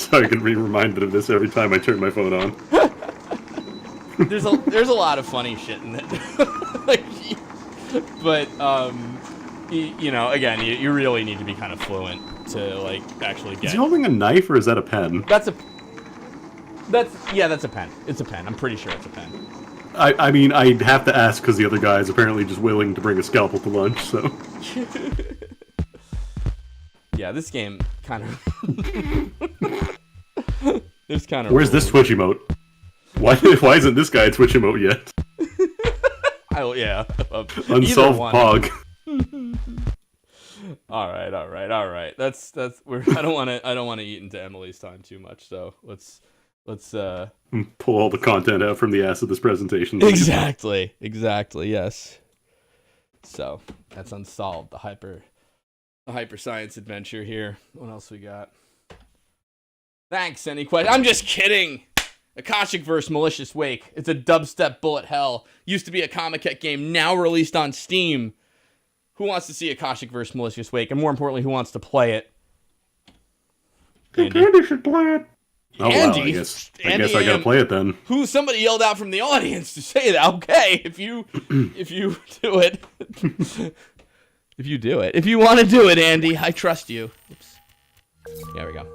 So I can be reminded of this every time I turn my phone on. There's a lot of funny shit in it. Like, but you know, again, you really need to be kind of fluent to like actually get. Is he holding a knife or is that a pen? That's a pen. It's a pen. I'm pretty sure it's a pen. I mean, I'd have to ask because the other guy is apparently just willing to bring a scalpel to lunch, so. Yeah, this game kind of. It's kind of. Where's this Twitch emote? Why isn't this guy a Twitch emote yet? Oh yeah. Unsolved Pog. All right. That's I don't want to eat into Emily's time too much, so let's Let's pull all the content out from the ass of this presentation. Exactly. Yes. So that's Unsolved, the hyper science adventure here. What else we got? Thanks. Any questions? I'm just kidding. Akashicverse Malicious Wake. It's a dubstep bullet hell. Used to be a Comic game, now released on Steam. Who wants to see Akashicverse Malicious Wake? And more importantly, who wants to play it? Andy should play it. Oh, Andy, wow, I guess I gotta play it then. Who? Somebody yelled out from the audience to say that. Okay, if you do it, if you want to do it, Andy, I trust you. Oops. There we go.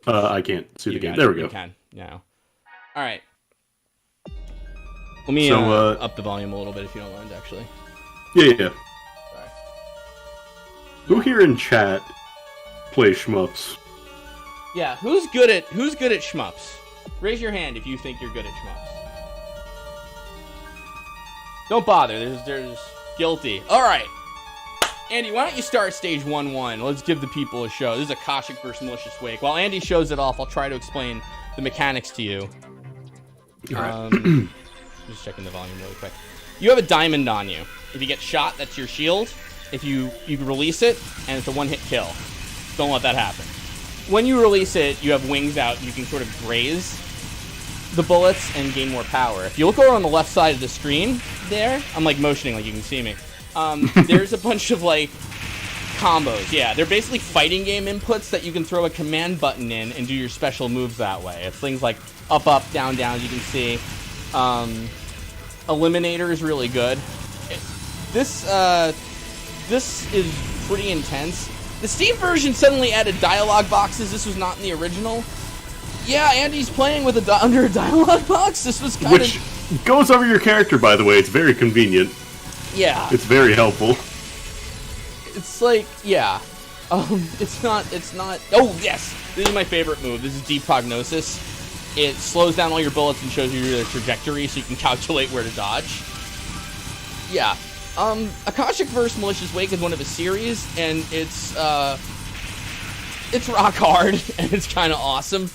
All right. I can't see the game. There we go. You can. Yeah. All right. Let me up the volume a little bit if you don't mind, actually. Yeah. Sorry. Who here in chat plays shmups? Yeah, who's good at shmups? Raise your hand if you think you're good at shmups. Don't bother. There's guilty. All right, Andy, why don't you start stage 1-1? Let's give the people a show. This is Akashicverse Malicious Wake. While Andy shows it off, I'll try to explain the mechanics to you. All right. Just checking the volume really quick. You have a diamond on you. If you get shot, that's your shield. If you release it, and it's a one-hit kill. Don't let that happen. When you release it, you have wings out. You can sort of graze the bullets and gain more power. If you look over on the left side of the screen there, I'm like motioning like you can see me. There's a bunch of like combos. Yeah, they're basically fighting game inputs that you can throw a command button in and do your special moves that way. It's things like up, up, down, down, as you can see. Eliminator is really good. This is pretty intense. The Steam version suddenly added dialogue boxes. This was not in the original. Yeah, Andy's playing with under a dialogue box. This was kind of... Which goes over your character, by the way. It's very convenient. Yeah. It's very helpful. It's like, yeah. It's not... Oh, yes! This is my favorite move. This is Deep Prognosis. It slows down all your bullets and shows you their trajectory so you can calculate where to dodge. Yeah. Akashicverse Malicious Wake is one of a series, and it's rock hard, and it's kind of awesome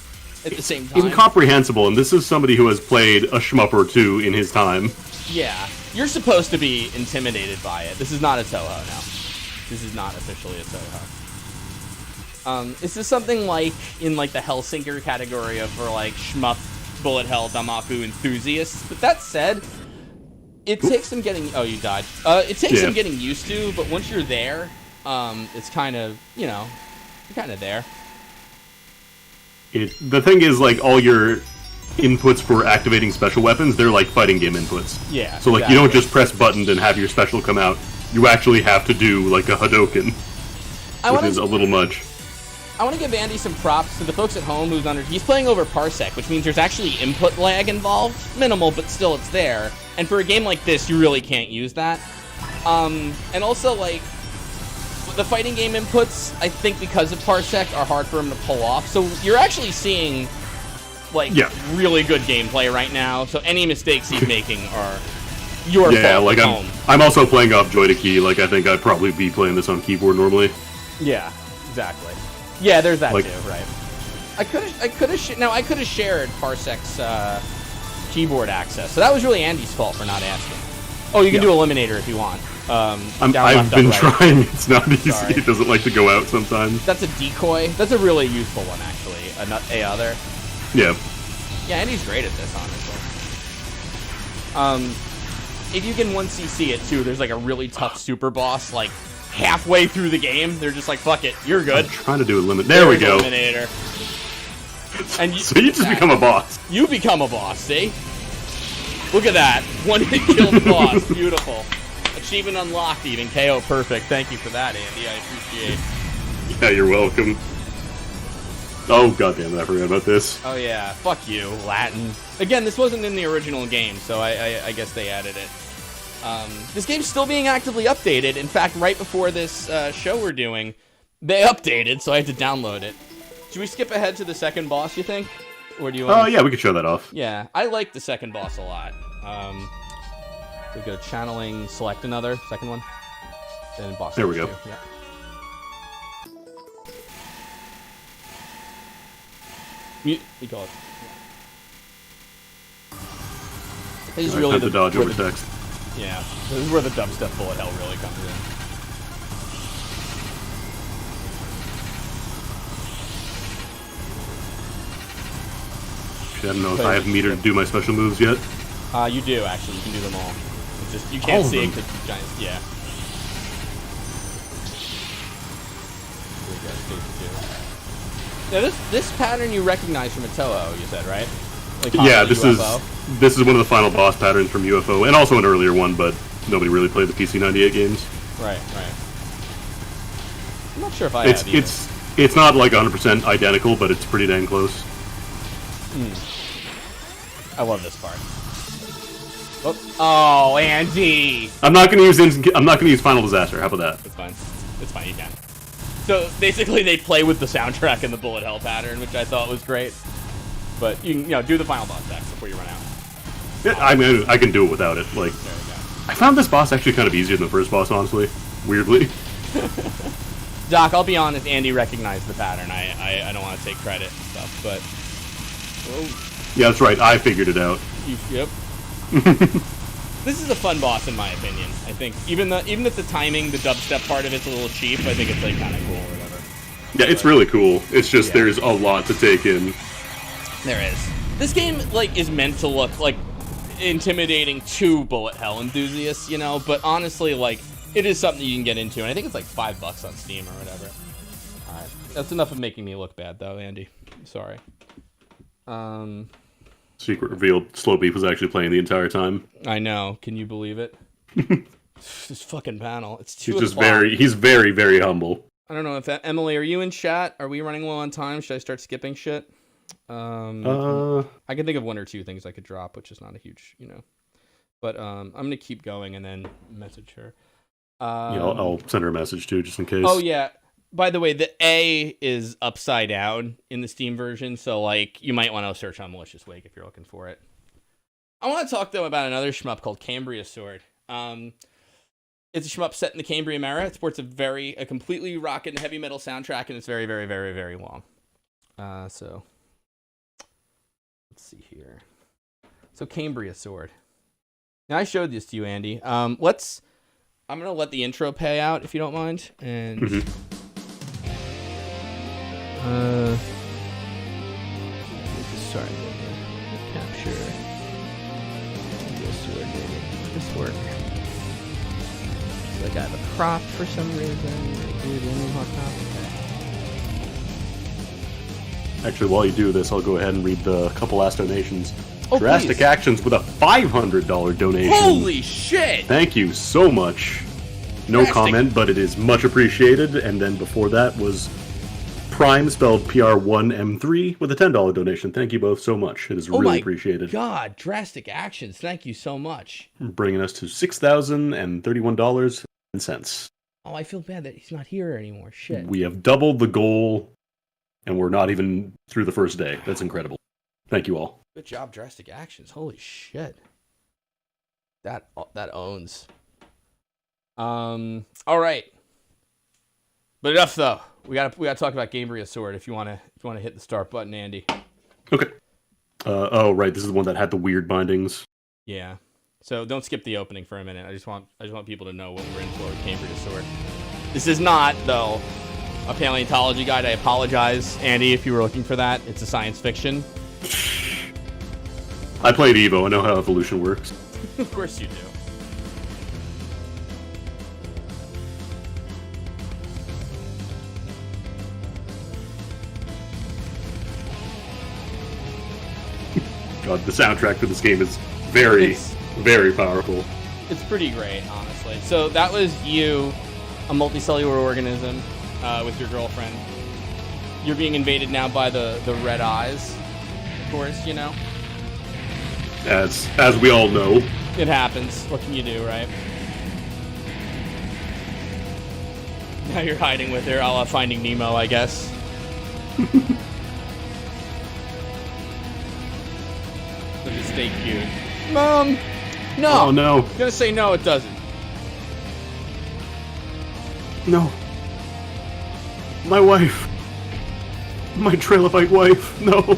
at the same time. Incomprehensible, and this is somebody who has played a shmup or two in his time. Yeah, you're supposed to be intimidated by it. This is not a Toho, no. This is not officially a Toho. This is something like in like the Hellsinker category of for like shmup, bullet hell, damaku enthusiasts. But that said, it takes some getting... Oh, you died. It takes some getting used to, but once you're there, it's kind of, you're kind of there. The thing is, like, all your inputs for activating special weapons, they're like fighting game inputs. Yeah, so, like, exactly. you don't just press buttons and have your special come out. You actually have to do, like, a Hadoken, which is a little much. I want to give Andy some props to the folks at home he's playing over Parsec, which means there's actually input lag involved. Minimal, but still it's there. And for a game like this, you really can't use that. And also, like, the fighting game inputs, I think because of Parsec, are hard for him to pull off. So you're actually seeing, like, really good gameplay right now. So any mistakes he's making are your fault like at home. I'm also playing off Joy-to-Key. Like, I think I'd probably be playing this on keyboard normally. Yeah, exactly. Yeah, there's that like, too, right? I could have shared Parsec's keyboard access, so that was really Andy's fault for not asking. Oh, you can do Eliminator if you want. I've been trying. It's not easy. Sorry. It doesn't like to go out sometimes. That's a decoy. That's a really useful one, actually. A other. Yeah. Yeah, Andy's great at this, honestly. If you can 1cc it too, there's like a really tough super boss, like halfway through the game. They're just like, fuck it, you're good. I'm trying to do There we go. Eliminator. And so you just become a boss. You become a boss, see? Look at that. One hit kill the boss. Beautiful. Achievement unlocked even. KO perfect. Thank you for that, Andy. I appreciate it. Yeah, you're welcome. Oh, goddammit, I forgot about this. Oh, yeah. Fuck you, Latin. Again, this wasn't in the original game, so I guess they added it. This game's still being actively updated. In fact, right before this show we're doing, they updated, so I had to download it. Should we skip ahead to the second boss, you think? Or do you want yeah, we could show that off. Yeah, I like the second boss a lot. So go channeling, select another, second one. Then boss. There we go. We call it. This is really the dodge over text. Yeah, this is where the dubstep bullet hell really comes in. I don't know if I have meter to do my special moves yet. You do actually. You can do them all. It's just you can't see it because the giant. Yeah. Yeah, this pattern you recognize from a Toho, you said, right? Like yeah, this UFO? is one of the final boss patterns from UFO, and also an earlier one, but nobody really played the PC98 games. Right. I'm not sure if I have either. It's not like 100% identical, but it's pretty dang close. I love this part. Oh, Andy! I'm not gonna use Final Disaster. How about that? It's fine. It's fine. You can. So basically, they play with the soundtrack and the bullet hell pattern, which I thought was great. But you know, do the final boss attacks before you run out. Yeah, I mean, I can do it without it. Like, There we go. I found this boss actually kind of easier than the first boss, honestly. Weirdly. Doc, I'll be honest. Andy recognized the pattern. I don't want to take credit and stuff, but. Whoa. Yeah, that's right. I figured it out. Yep. This is a fun boss in my opinion. I think even if the timing, the dubstep part of it's a little cheap, I think it's like kind of cool or whatever. Yeah, it's really cool. It's just there's a lot to take in. There is. This game like is meant to look like intimidating to bullet hell enthusiasts, you know, but honestly, like it is something you can get into, and I think it's like $5 on Steam or whatever. All right, that's enough of making me look bad, though, Andy. Sorry. Secret revealed Slow Beef was actually playing the entire time. I know. Can you believe it? This fucking panel. It's 2 He's o'clock. he's very, very humble. I don't know if Emily, are you in chat? Are we running low on time? Should I start skipping shit? I can think of 1 or 2 things I could drop, which is not a huge, you know. But I'm gonna keep going and then message her. Yeah, I'll send her a message too, just in case. Oh yeah. By the way, the A is upside down in the Steam version, so like you might want to search on Malicious Wake if you're looking for it. I want to talk though about another shmup called Cambria Sword. It's a shmup set in the Cambrian era. It sports a completely rock and heavy metal soundtrack, and it's very, very, very, very long. So let's see here. So Cambria Sword. Now I showed this to you, Andy. I'm gonna let the intro pay out if you don't mind, and. Sorry, capture this work. So I got a prop for some reason. Actually, while you do this, I'll go ahead and read the couple last donations. Oh, Drastic please. Actions with a $500 donation. Holy shit! Thank you so much. No Drastic. comment, but it is much appreciated. And then before that was Prime, spelled PR1M3, with a $10 donation. Thank you both so much. It is really appreciated. God, Drastic Actions. Thank you so much. Bringing us to $6,031.10. Oh, I feel bad that he's not here anymore. Shit. We have doubled the goal, and we're not even through the first day. That's incredible. Thank you all. Good job, Drastic Actions. Holy shit. That owns. All right. But enough though. We gotta talk about Cambria Sword if you wanna hit the start button, Andy. Okay. Oh right, this is the one that had the weird bindings. Yeah. So don't skip the opening for a minute. I just want people to know what we're in for with Cambria Sword. This is not though a paleontology guide. I apologize, Andy, if you were looking for that. It's a science fiction. I played Evo. I know how evolution works. Of course you do. God, the soundtrack for this game is very, very powerful. It's pretty great, honestly. So that was you, a multicellular organism, with your girlfriend. You're being invaded now by the red eyes, of course, you know. As we all know. It happens. What can you do, right? Now you're hiding with her, a la Finding Nemo, I guess. Does it stay cute? Mom! No! Oh, no. I'm gonna say no, it doesn't. No. My wife. My trilobite wife. No.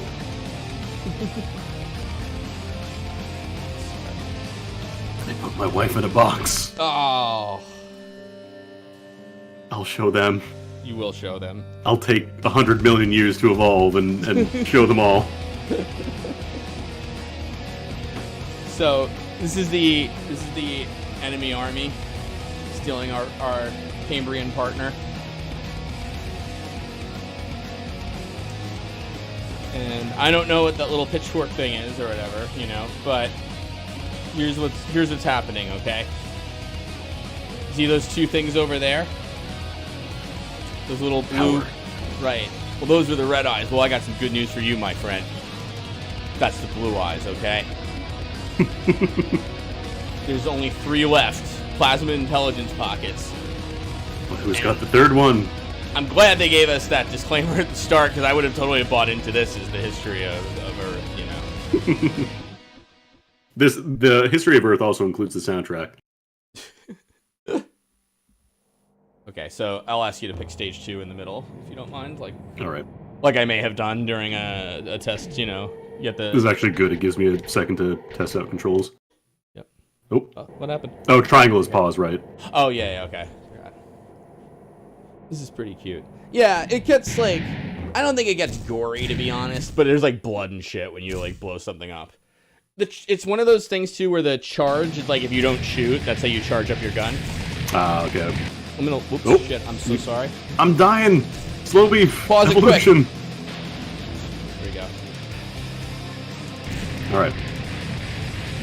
They put my wife in a box. Oh. I'll show them. You will show them. I'll take 100 million years to evolve and show them all. So this is the enemy army stealing our Cambrian partner. And I don't know what that little pitchfork thing is or whatever, you know, but here's what's happening, okay? See those two things over there? Those little blue... Power. Right. Well, those are the red eyes. Well, I got some good news for you, my friend. That's the blue eyes, okay? There's only 3 left. Plasma intelligence pockets. Well, who's got the third one? I'm glad they gave us that disclaimer at the start, because I would have totally bought into this as the history of Earth, you know. The history of Earth also includes the soundtrack. Okay, so I'll ask you to pick stage 2 in the middle, if you don't mind. Like I may have done during a test, you know. You get the... This is actually good. It gives me a second to test out controls. Yep. Oh. What happened? Oh, triangle is pause, right? Oh, yeah, okay. Forgot. This is pretty cute. Yeah, it gets, like... I don't think it gets gory, to be honest, but there's, like, blood and shit when you, like, blow something up. It's one of those things, too, where the charge is, like, if you don't shoot, that's how you charge up your gun. Ah, okay. I'm gonna... Whoops, shit, I'm so sorry. I'm dying! Slow beef! Pause Evolution! it quick. There we go. Alright.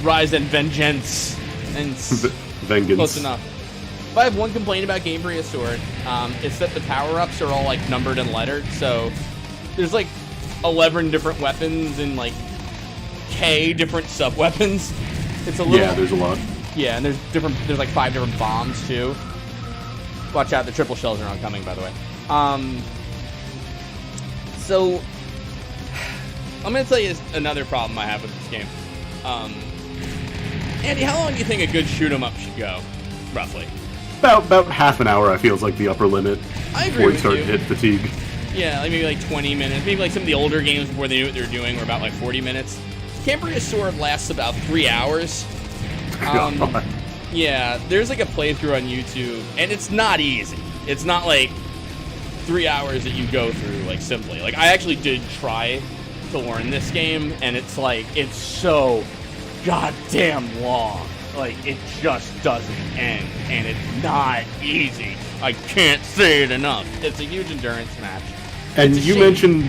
Rise and vengeance. And Vengeance. close enough. If I have one complaint about Cambria Sword, it's that the power-ups are all, like, numbered and lettered, so there's, like, 11 different weapons and, like, K different sub-weapons. It's a little... Yeah, there's a lot. Yeah, and there's, like, 5 different bombs, too. Watch out, the triple shells are oncoming, by the way. So, I'm going to tell you another problem I have with this game. Andy, how long do you think a good shoot-'em-up should go, roughly? About half an hour, I feel, is like the upper limit. I agree before you with start you. to hit fatigue. Yeah, like maybe like 20 minutes. Maybe like some of the older games before they knew what they were doing were about like 40 minutes. Cambria Sword lasts about 3 hours. Yeah, there's like a playthrough on YouTube, and it's not easy. It's not like 3 hours that you go through like simply. Like I actually did try to learn this game, and it's like it's so goddamn long. Like it just doesn't end, and it's not easy. I can't say it enough. It's a huge endurance match. And you mentioned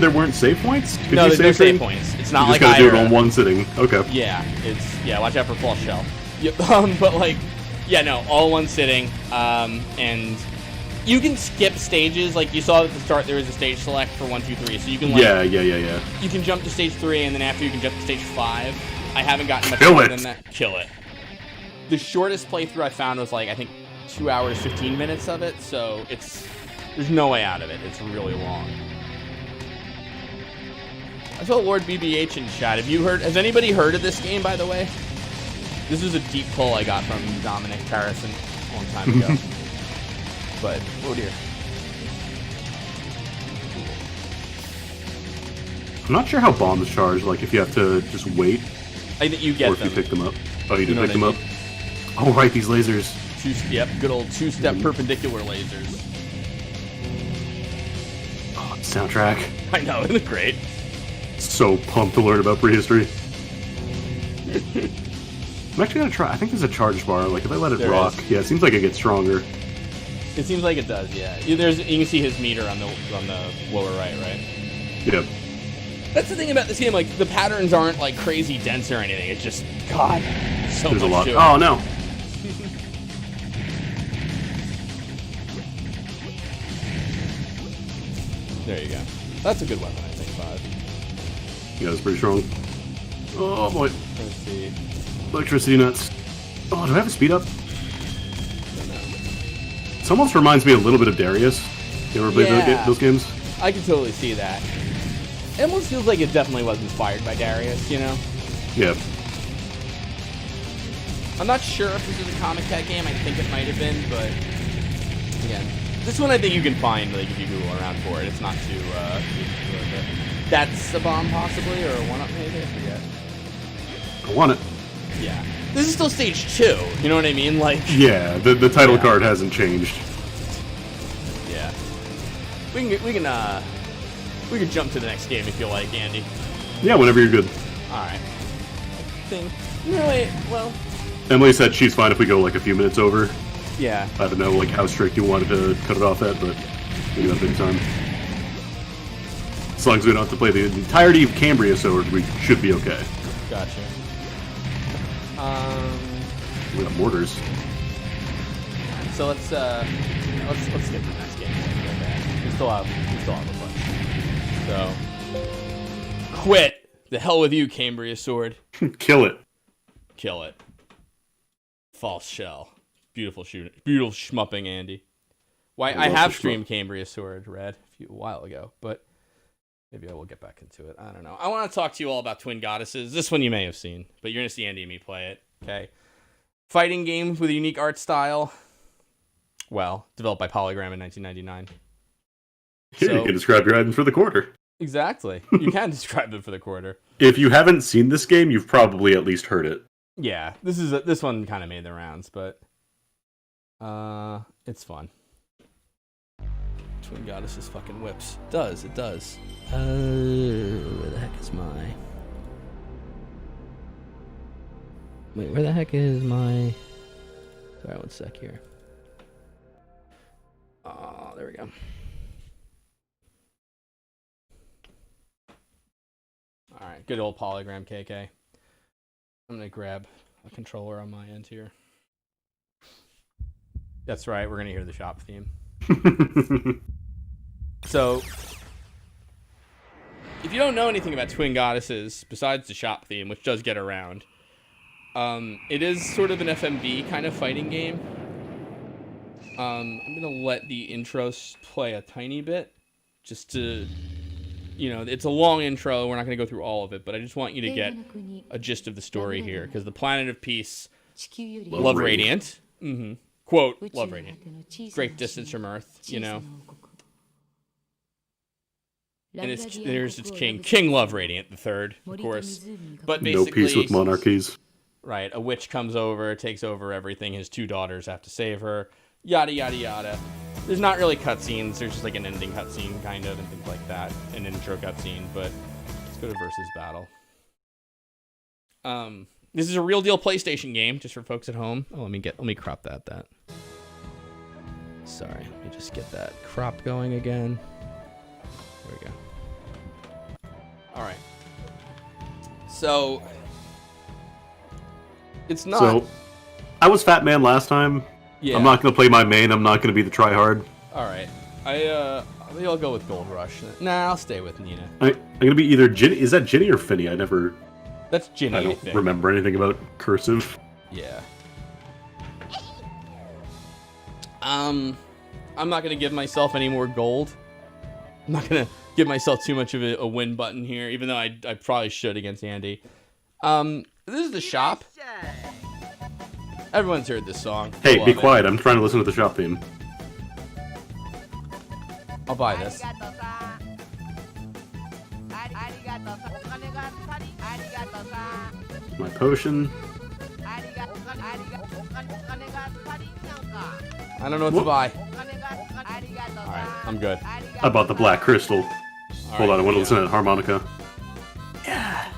there weren't save points? No, there's no save points. It's not like you just gotta do it on one sitting. Okay. Yeah, watch out for false shell. Yep. But like, yeah, no, all one sitting. And you can skip stages. Like you saw at the start, there was a stage select for 1, 2, 3. So you can like, yeah. You can jump to stage 3, and then after you can jump to stage 5. I haven't gotten much Kill more it. than that. Kill it. The shortest playthrough I found was like I think 2 hours 15 minutes of it. So there's no way out of it. It's really long. I saw Lord BBH in chat. Has anybody heard of this game, by the way? This was a deep pull I got from Dominic Harrison a long time ago. But, oh dear. I'm not sure how bombs charge, like if you have to just wait. I think you get or if them. you pick them up. Oh, you You do know pick them what up? I Oh, right, these lasers. Yep, good old two-step perpendicular lasers. Oh, soundtrack. I know, isn't it great? So pumped to learn about prehistory. I'm actually gonna try. I think there's a charge bar. Like if I let it There rock, is. yeah, it seems like it gets stronger. It seems like it does, yeah. You can see his meter on the lower right? Yeah. That's the thing about this game, like, the patterns aren't, like, crazy dense or anything. It's just, God, so There's a lot. much to it. Oh, no. There you go. That's a good weapon, I think, 5. Yeah, it's pretty strong. Oh, boy. Let's see. Electricity nuts. Oh, do I have a speed up? This almost reminds me a little bit of Darius. You ever played those games? I can totally see that. It almost feels like it definitely was inspired by Darius, you know? Yeah. I'm not sure if this is a Comic Tech game. I think it might have been, but again, this one I think you can find like if you Google around for it. It's not too. That's a bomb possibly, or a 1-up maybe? I forget. I want it. Yeah. This is still stage 2, you know what I mean? Like. Yeah, the title card hasn't changed. Yeah. We can jump to the next game if you like, Andy. Yeah, whenever you're good. Alright. No, wait, well. Emily said she's fine if we go like a few minutes over. Yeah. I don't know like how strict you wanted to cut it off at, but we got big time. As long as we don't have to play the entirety of Cambria Sword, we should be okay. Gotcha. We got mortars. So let's get to the next game. We still have a bunch. So quit. The hell with you, Cambria Sword. Kill it. Kill it. False shell. Beautiful shooting. Beautiful schmupping, Andy. Why I have streamed Cambria Sword, Red, a while ago, but maybe I will get back into it. I don't know. I want to talk to you all about Twin Goddesses. This one you may have seen, but you're going to see Andy and me play it. Okay. Fighting game with a unique art style. Well, developed by Hologram in 1999. Here, you can describe your items for the quarter. Exactly. You can describe them for the quarter. If you haven't seen this game, you've probably at least heard it. Yeah, this one kind of made the rounds, but it's fun. Twin Goddesses fucking whips. It does. Where the heck is my... Wait, where the heck is my... Sorry, 1 sec here. Oh, there we go. Alright, good old Hologram KK. I'm gonna grab a controller on my end here. That's right, we're gonna hear the shop theme. So, if you don't know anything about Twin Goddesses, besides the shop theme, which does get around, it is sort of an FMV kind of fighting game. I'm gonna let the intros play a tiny bit, just to, you know, it's a long intro, we're not gonna go through all of it, but I just want you to get a gist of the story here, because the Planet of Peace, Love Radiant, quote, Love Radiant, great distance from Earth, you know. And there's its king Love Radiant the third, of course. But basically, no peace with monarchies. Right, a witch comes over, takes over everything. His 2 daughters have to save her. Yada yada yada. There's not really cutscenes. There's just like an ending cutscene, kind of, and things like that, an intro cutscene. But let's go to versus battle. This is a real deal PlayStation game, just for folks at home. Oh, let me crop that. Sorry, let me just get that crop going again. There we go. Alright. So, it's not... So, I was Fat Man last time. Yeah. I'm not going to play my main. I'm not going to be the tryhard. Alright. I think I'll go with Gold Rush. Nah, I'll stay with Nina. I'm going to be either Ginny... Is that Ginny or Finny? That's Ginny, I don't remember anything about cursive. Yeah. I'm not going to give myself any more gold. I'm not going to give myself too much of a win button here, even though I probably should against Andy. This is the shop. Everyone's heard this song. Hey, be quiet. I'm trying to listen to the shop theme. I'll buy this. My potion. I don't know what to buy. Alright, I'm good. I bought the black crystal. Hold on, I want to listen to that harmonica. Yeah.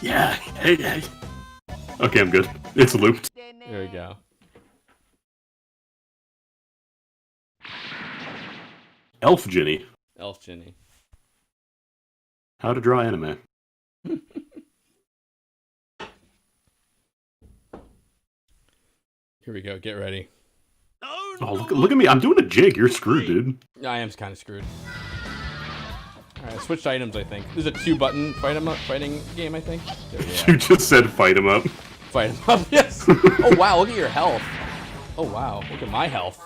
Yeah. Hey. Okay, I'm good. It's looped. There we go. Elf Ginny. Elf Ginny. How to draw anime. Here we go. Get ready. Oh, look at me. I'm doing a jig. You're screwed, dude. I am kind of screwed. Alright, I switched items, I think. This is a 2-button fighting game, I think. You just said fight him up. Fight him up, yes. Oh, wow, look at your health. Oh, wow, look at my health.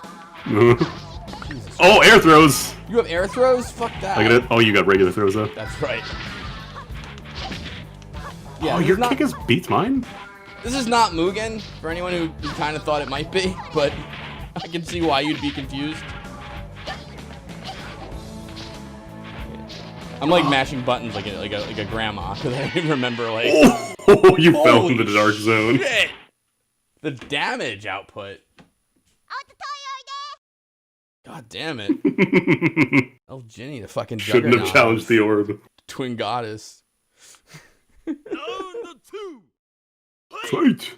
Oh, air throws. You have air throws? Fuck that. Oh, you got regular throws, though. That's right. Yeah, oh, your kick beats mine? This is not Mugen, for anyone who kind of thought it might be, but I can see why you'd be confused. I'm like mashing buttons like a grandma because I don't remember like. Oh, you fell into the dark zone. Shit. The damage output. God damn it. Oh, Ginny, the fucking Shouldn't juggernaut. have challenged the orb. Twin goddess. Fight.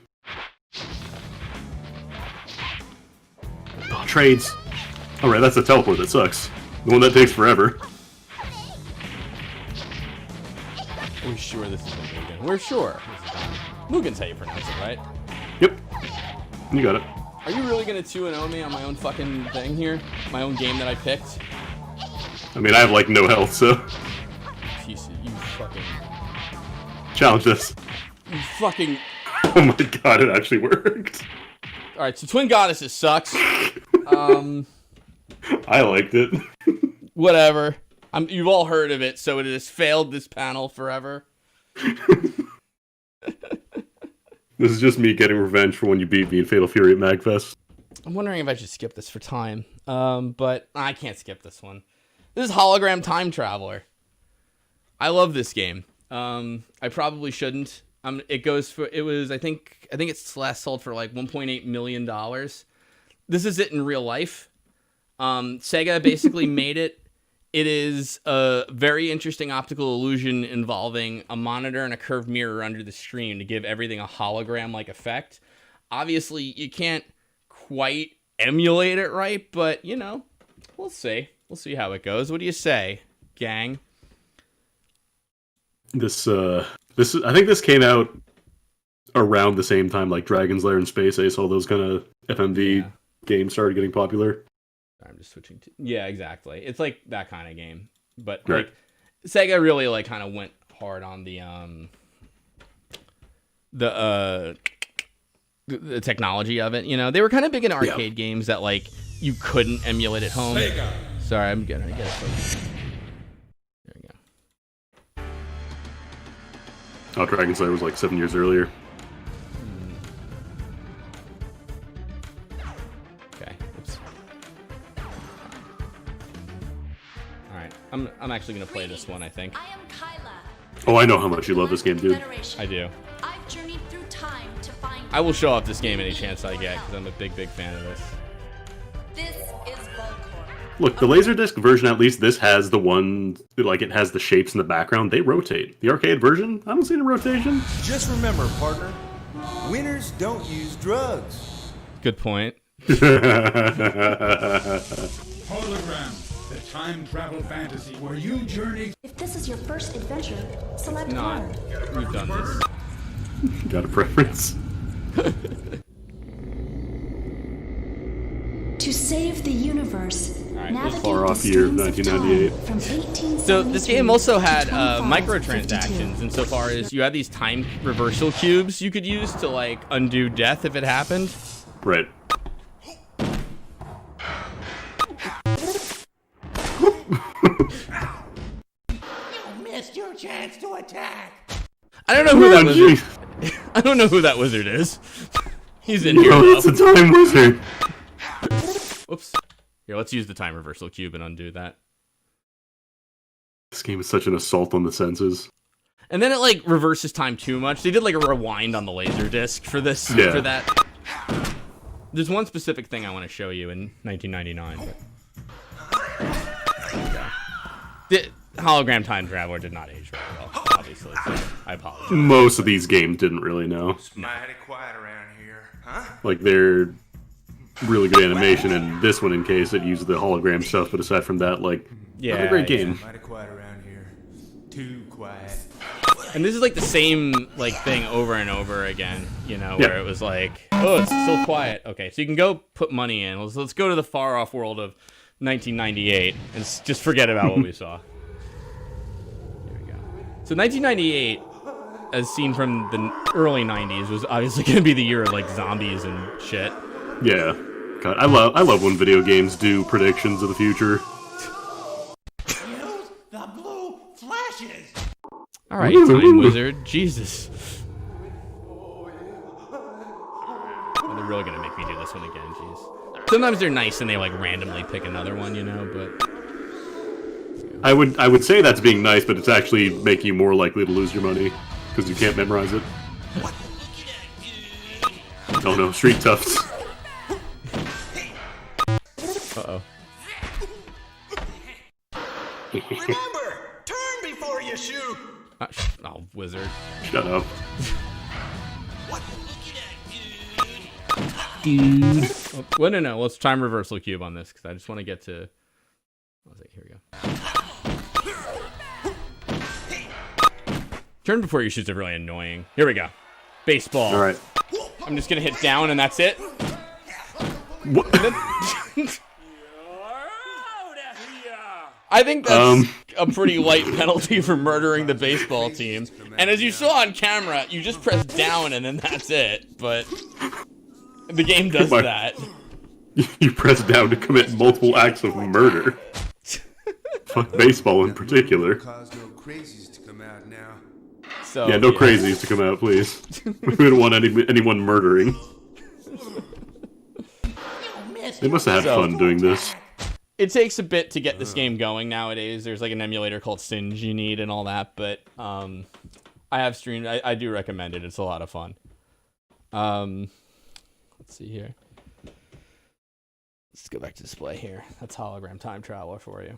Oh, trades. Alright, that's a teleport that sucks. The one that takes forever. We're sure this is Mugen. We're sure this is Mugen's how you pronounce it, right? Yep. You got it. Are you really gonna 2-0 me on my own fucking thing here? My own game that I picked? I mean, I have like no health, so. Piece of you fucking. Challenge this. You fucking. Oh my god, it actually worked. Alright, so Twin Goddesses sucks. I liked it. Whatever. You've all heard of it, so it has failed this panel forever. This is just me getting revenge for when you beat me in Fatal Fury at MagFest. I'm wondering if I should skip this for time. But I can't skip this one. This is Hologram Time Traveler. I love this game. I probably shouldn't. It was I think it's last sold for like $1.8 million. This is it in real life. Sega basically made it. It is a very interesting optical illusion involving a monitor and a curved mirror under the screen to give everything a hologram-like effect. Obviously, you can't quite emulate it right, but, you know, we'll see. We'll see how it goes. What do you say, gang? I think this came out around the same time like Dragon's Lair and Space Ace, all those kind of FMV games started getting popular. I'm just switching to... Yeah, exactly. It's like that kind of game. But, right. like, Sega really, like, kind of went hard on the technology of it, you know? They were kind of big in arcade games that, like, you couldn't emulate at home. Sega. Sorry, I'm gonna get it. There we go. Oh, Dragon's Lair was like 7 years earlier. I'm actually gonna play this one, I think. I am Kyla. Oh, I know how much you love this game, dude. I do. I've journeyed through time to find. I will show off this game any chance I get because I'm a big fan of this. This is Volcor. Look, the Laserdisc version, at least, this has the one, like, it has the shapes in the background. They rotate. The arcade version, I don't see any rotation. Just remember, partner, winners don't use drugs. Good point. Hologram. The time travel fantasy where you journey. If this is your first adventure, select not. one. We've done this. Got a preference? To save the universe. Right, far off year of 1998. So this game also had microtransactions insofar as you had these time reversal cubes you could use to like undo death if it happened. Right. Missed your chance to attack. I don't know who that wizard. I don't know who that wizard is. He's in here. Oh, it's a time wizard. Oops. Here, let's use the time reversal cube and undo that. This game is such an assault on the senses. And then it like reverses time too much. They did like a rewind on the laser disc for this. Yeah. For that. There's one specific thing I want to show you in 1999. The Hologram Time Traveler did not age very well, obviously, so I apologize. Most of these games didn't really know. It's mighty quiet around here, huh? Like, they're really good animation, and this one, in case, it uses the hologram stuff, but aside from that, like, not a great game. Mighty quiet around here. Too quiet. And this is like the same like thing over and over again, you know, where it was like, oh, it's still quiet. Okay, so you can go put money in. Let's go to the far off world of 1998 and just forget about what we saw. Here we go. So 1998, as seen from the early 90s, was obviously going to be the year of like zombies and shit. Yeah. God, I love when video games do predictions of the future. Use the blue flashes. All right, Time Wizard. Jesus. They're really gonna make me do this one again. Jeez. Sometimes they're nice and they like randomly pick another one, you know. But let's go I would say that's being nice, but it's actually making you more likely to lose your money because you can't memorize it. Oh no, street toughs. Uh-oh. Remember, turn before you shoot. Oh, wizard. Shut up. Dude. Well, no. Let's time reversal cube on this because I just want to get to. Here we go. Turn before you shoot's really annoying. Here we go. Baseball. All right. I'm just gonna hit down and that's it. What? I think that's a pretty light penalty for murdering the baseball team. And as you saw on camera, you just press down and then that's it. But the game does that. You press down to commit multiple acts of murder. Fuck baseball in particular. So, yeah, no crazies to come out, please. We don't want anyone murdering. They must have had fun doing this. It takes a bit to get this game going nowadays. There's like an emulator called Singe you need and all that, but I have streamed. I do recommend it. It's a lot of fun. Let's see here. Let's go back to display here. That's Hologram Time Traveler for you.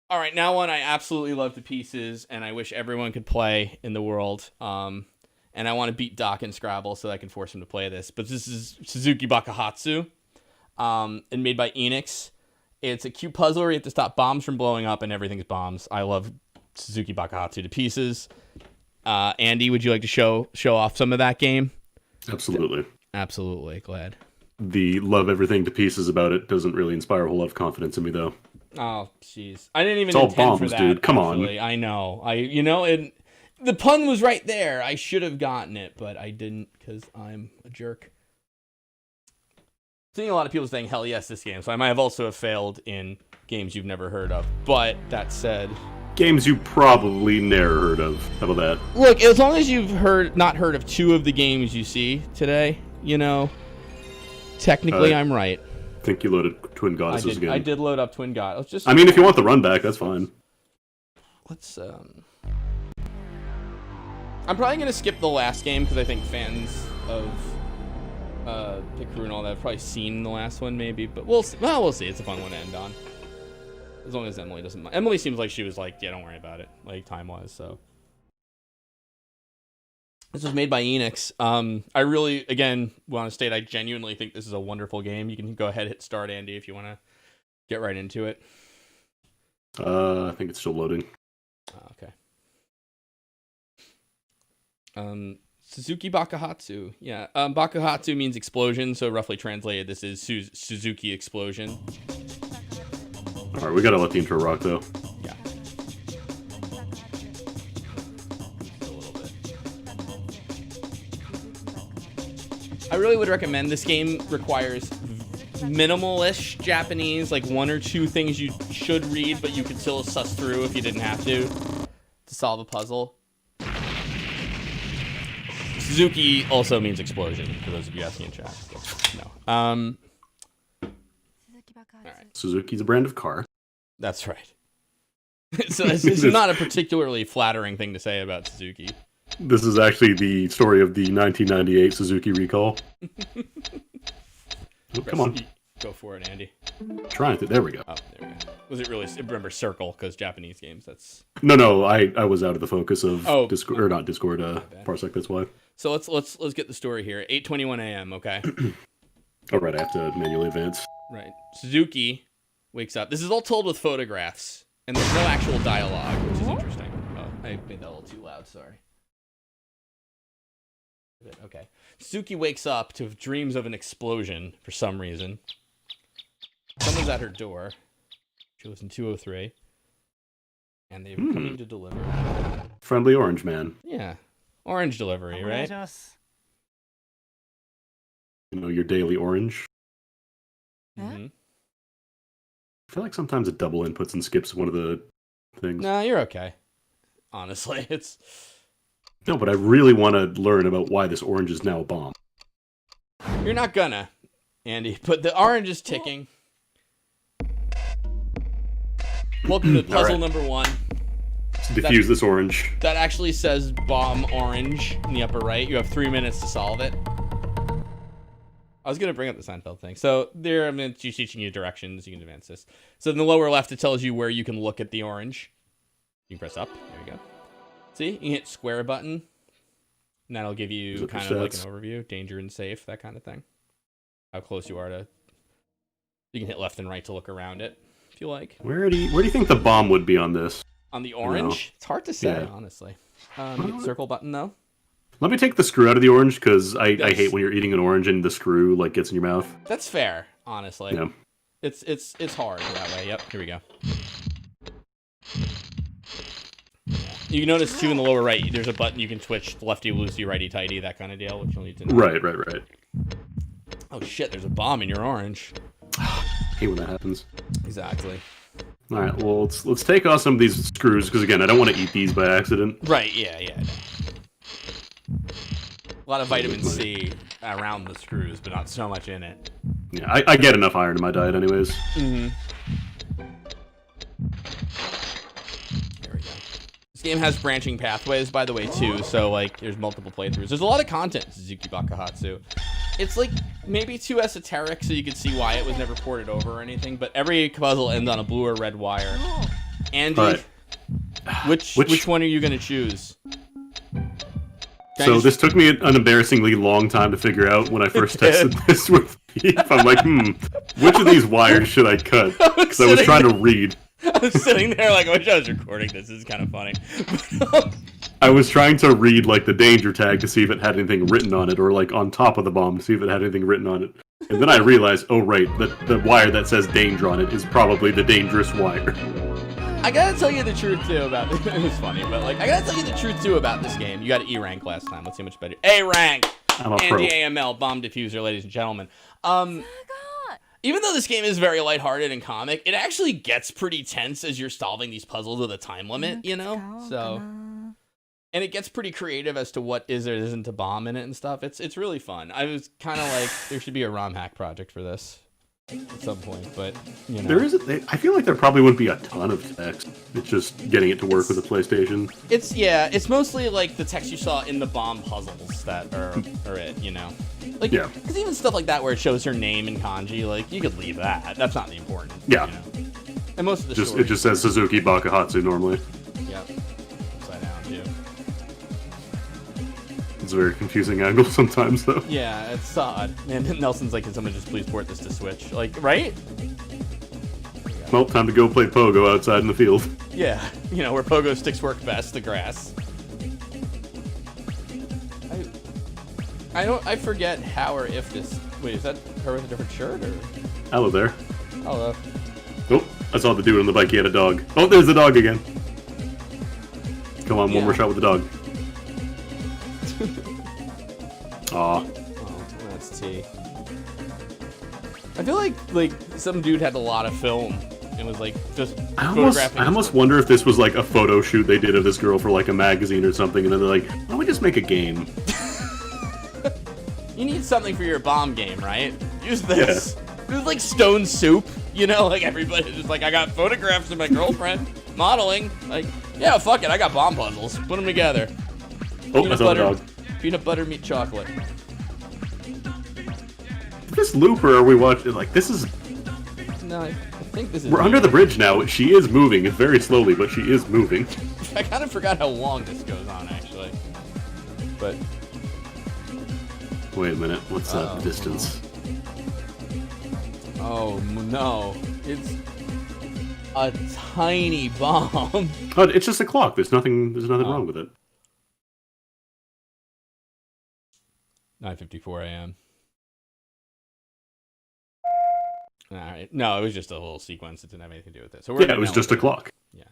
All right, now one I absolutely love to pieces, and I wish everyone could play in the world. And I want to beat Doc in Scrabble so I can force him to play this. But this is Suzuki Bakuhatsu, and made by Enix. It's a cute puzzle where you have to stop bombs from blowing up, and everything's bombs. I love Suzuki Bakuhatsu to pieces. Andy, would you like to show off some of that game? Absolutely. Absolutely, glad. The love everything to pieces about it doesn't really inspire a whole lot of confidence in me, though. Oh, jeez. I didn't even it's all intend bombs, for that, dude. Come actually. on. I know. And the pun was right there. I should have gotten it, but I didn't because I'm a jerk. Seeing a lot of people saying, hell yes, this game. So I might have also failed in games you've never heard of. But that said... Games you probably never heard of. How about that? Look, as long as you've not heard of 2 of the games you see today, technically I'm right. I think you loaded Twin Goddesses again. I did load up Twin Goddesses. I mean, if you want the run back, that's fine. Let's, I'm probably going to skip the last game because I think fans of Pickaroo and all that have probably seen the last one, maybe. But we'll see. Well, we'll see. It's a fun one to end on. As long as Emily doesn't mind. Emily seems like she was like, yeah, don't worry about it, like time-wise, so. This was made by Enix. I really, again, want to state I genuinely think this is a wonderful game. You can go ahead, hit start, Andy, if you want to get right into it. I think it's still loading. Okay. Suzuki Bakuhatsu. Yeah. Bakuhatsu means explosion, so roughly translated, this is Suzuki Explosion. Alright, we gotta let the intro rock, though. Yeah. I really would recommend this game. Requires minimal-ish Japanese, like 1 or 2 things you should read, but you could still suss through if you didn't have to solve a puzzle. Suzuki also means explosion, for those of you asking in chat. No. All right. Suzuki's a brand of car. That's right. So this is not a particularly flattering thing to say about Suzuki. This is actually the story of the 1998 Suzuki recall. Oh, come on. Go for it, Andy. Trying to. There we go. Oh, there we go. Was it really... Remember, circle, because Japanese games, that's... No, I was out of the focus of Discord, or not Discord, Parsec, that's why. So let's get the story here. 8:21 a.m., okay? All right, I have to manually advance. Right. Suzuki wakes up. This is all told with photographs, and there's no actual dialogue, which is interesting. Oh, I made that a little too loud, sorry. Okay. Suzuki wakes up to dreams of an explosion for some reason. Someone's at her door. She lives in 203. And they were coming to deliver. Friendly orange man. Yeah. Orange delivery, right? You know, your daily orange. Mm-hmm. I feel like sometimes it double inputs and skips one of the things. Nah, you're okay. Honestly, it's... No, but I really want to learn about why this orange is now a bomb. You're not gonna, Andy, but the orange is ticking. Welcome to puzzle right. number 1. Diffuse this orange. That actually says bomb orange in the upper right. You have 3 minutes to solve it. I was going to bring up the Seinfeld thing. So there, I'm teaching you directions. You can advance this. So in the lower left, it tells you where you can look at the orange. You can press up. There you go. See? You can hit square button. And that'll give you kind of like an overview. Danger and safe, that kind of thing. How close you are to... You can hit left and right to look around it, if you like. Where do you think the bomb would be on this? On the orange? It's hard to say, honestly. Hit circle button, though. Let me take the screw out of the orange, because I hate when you're eating an orange and the screw like gets in your mouth. That's fair, honestly. Yeah. It's hard that way. Yep, here we go. You can notice, too, in the lower right, there's a button you can twitch lefty, loosey, righty, tighty, that kind of deal, which you'll need to know. Right. Oh, shit, there's a bomb in your orange. I hate when that happens. Exactly. All right, well, let's take off some of these screws, because, again, I don't want to eat these by accident. Right, yeah. A lot of vitamin C around the screws, but not so much in it. Yeah, I get enough iron in my diet anyways. Mm-hmm. There we go. This game has branching pathways, by the way, too, so, like, there's multiple playthroughs. There's a lot of content in Suzuki Bakuhatsu. It's, like, maybe too esoteric, so you can see why it was never ported over or anything, but every puzzle ends on a blue or red wire. Andy, right. which one are you going to choose? So this took me an embarrassingly long time to figure out when I first tested this with Pete. I'm like, which of these wires should I cut? Because I was trying to read. I was sitting there like, I wish I was recording this. This is kind of funny. I was trying to read like the danger tag to see if it had anything written on it, or like on top of the bomb to see if it had anything written on it. And then I realized, oh right, that the wire that says danger on it is probably the dangerous wire. I gotta tell you the truth too about this. It was funny, but like I gotta tell you the truth too about this game. You got E rank last time. Let's see how much better. A rank. I'm a pro. Andy AML bomb diffuser, ladies and gentlemen. Even though this game is very lighthearted and comic, it actually gets pretty tense as you're solving these puzzles with a time limit, you know? So, and it gets pretty creative as to what is or isn't a bomb in it and stuff. It's really fun. I was kind of like, there should be a ROM hack project for this at some point, but, you know. I feel like there probably wouldn't be a ton of text. It's just getting it to work with the PlayStation. It's mostly like the text you saw in the bomb puzzles that are it, you know? Like, yeah. Because even stuff like that where it shows her name in kanji, like, you could leave that. That's not the important. Yeah. You know? And most of the It just says Suzuki Bakuhatsu normally. Yep. Upside down, too. It's a very confusing angle sometimes, though. Yeah, it's odd. And Nelson's like, can someone just please port this to Switch? Like, right? Well, time to go play Pogo outside in the field. Yeah. You know, where Pogo sticks work best, the grass. I forget how or if this... Wait, is that her with a different shirt, or...? Hello there. Hello. Oh, I saw the dude on the bike, he had a dog. Oh, there's the dog again. Come on, one more shot with the dog. Aw. Oh, that's T. I feel like some dude had a lot of film and was like just photographing. I almost wonder if this was like a photo shoot they did of this girl for like a magazine or something, and then they're like, why don't we just make a game? You need something for your bomb game, right? Use this. Yeah. It was like Stone Soup, you know, like everybody's just like, I got photographs of my girlfriend modeling. Like, yeah, fuck it, I got bomb puzzles. Put them together. Oh, I saw the dog. Peanut butter meat chocolate. This loop, or are we watching? Like, this is. No, I think this is. We're under the bridge now. She is moving. It's very slowly, but she is moving. I kind of forgot how long this goes on, actually. But. Wait a minute. What's that distance? Oh no! It's a tiny bomb. Oh, it's just a clock. There's nothing wrong with it. 9:54 a.m. All right. No, it was just a little sequence. It didn't have anything to do with it. So yeah, it was just a clock. Yeah.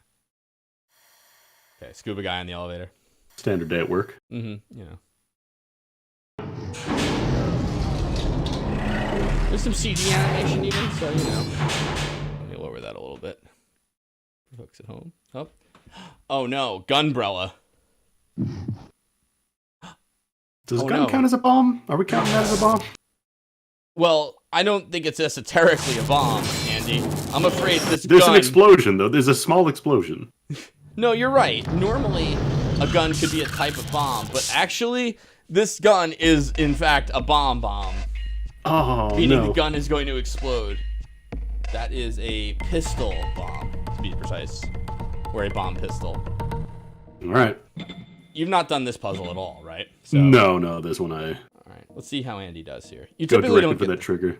Okay, scuba guy in the elevator. Standard day at work. Mm-hmm. You know. There's some CG animation even, so you know. Let me lower that a little bit. Folks at home. Oh. Oh no, Gunbrella. Does gun count as a bomb? Are we counting that as a bomb? Well, I don't think it's esoterically a bomb, Andy. Andy. I'm afraid this There's gun... an explosion, though. There's a small explosion. No, you're right. Normally, a gun could be a type of bomb, but actually, this gun is, in fact, a bomb. Oh, meaning no. the gun is going to explode. That is a pistol bomb, to be precise. Or a bomb pistol. All right. You've not done this puzzle at all, right? So, No, this one I... All right, let's see how Andy does here. You Go typically directly don't for get that trigger.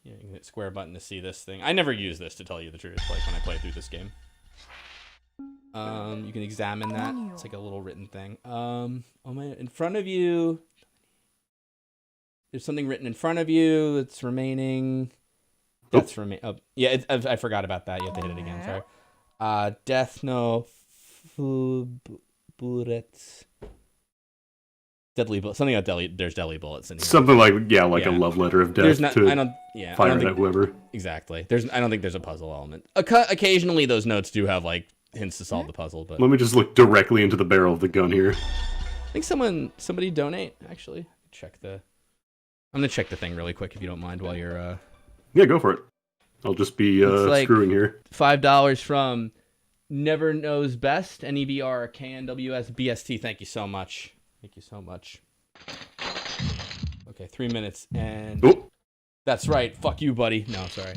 Yeah, you can hit square button to see this thing. I never use this, to tell you the truth, like when I play through this game. You can examine that. It's like a little written thing. In front of you, there's something written in front of you that's remaining. Death's remain. Oh, yeah, I forgot about that. You have to hit it again. Sorry. Death no bullets. Deadly bullet. Something about there's deadly bullets in here. Something like a love letter of death to fire at whoever. Exactly. I don't think there's a puzzle element. Occasionally, those notes do have like hints to solve the puzzle, but let me just look directly into the barrel of the gun here. I think somebody donate. Actually, I'm gonna check the thing really quick if you don't mind while you're. Yeah, go for it. I'll just be screwing here. $5 from Never Knows Best, NEBRKNWS BST. Thank you so much. Thank you so much. Okay, 3 minutes and. Oh. That's right. Fuck you, buddy. No, sorry.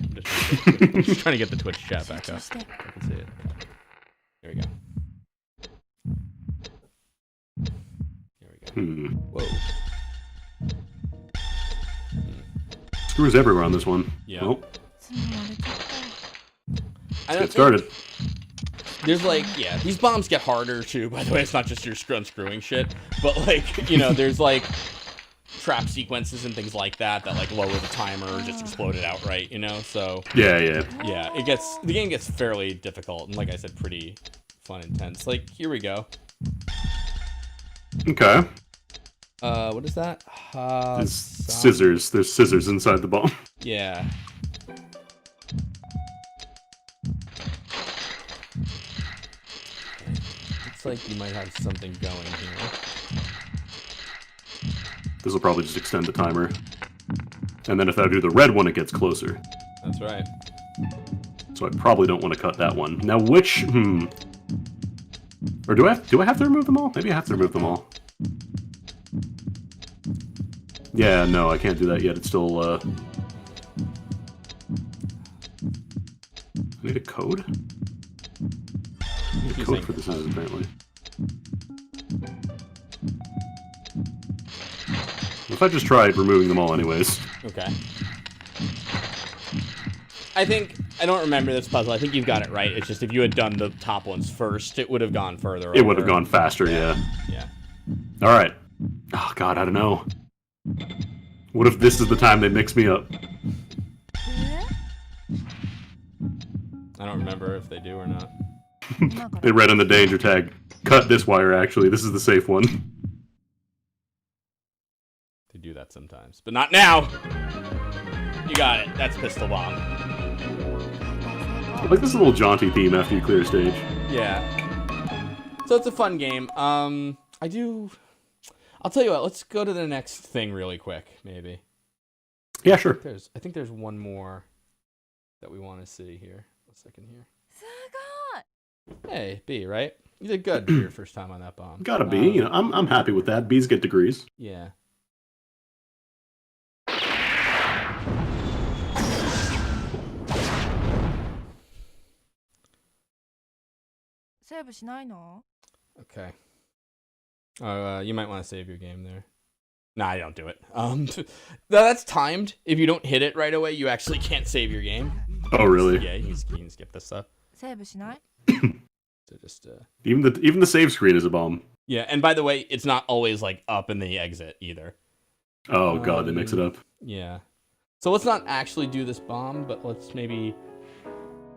I'm just trying to get the Twitch chat back up. I can see it. There we go. There we go. Whoa. Screws everywhere on this one. Yeah. Oh. Let's get started. There's like, these bombs get harder too. By the way, it's not just your unscrewing shit, but like, there's like trap sequences and things like that like lower the timer or just explode it outright, So yeah, the game gets fairly difficult and like I said, pretty fun, intense. Like here we go. Okay. What is that? There's scissors. There's scissors inside the bomb. Yeah. Looks like you might have something going here. This will probably just extend the timer. And then if I do the red one, it gets closer. That's right. So I probably don't want to cut that one. Now which... Or do I have to remove them all? Maybe I have to remove them all. Yeah, no, I can't do that yet. It's still, I need a code? I need a code for this, apparently. If I just tried removing them all anyways. Okay. I don't remember this puzzle. I think you've got it right. It's just if you had done the top ones first, it would have gone further. It would have gone faster, yeah. All right. Oh, God, I don't know. What if this is the time they mix me up? I don't remember if they do or not. They read on the danger tag. Cut this wire, actually. This is the safe one. They do that sometimes. But not now! You got it. That's Pistol Bomb. I like this little jaunty theme after you clear a stage. Yeah. So it's a fun game. I'll tell you what, let's go to the next thing really quick, maybe. Yeah, sure. I think there's one more that we want to see here. A second here. Hey, B, right? You did good for your first time on that bomb. Gotta be. I'm happy with that. B's get degrees. Yeah. Okay. You might want to save your game there. Nah, I don't do it. That's timed. If you don't hit it right away, you actually can't save your game. Oh, really? Yeah, you can skip this stuff. So just even the save screen is a bomb. Yeah, and by the way, it's not always like up in the exit either. Oh god, they mix it up. Yeah. So let's not actually do this bomb, but let's maybe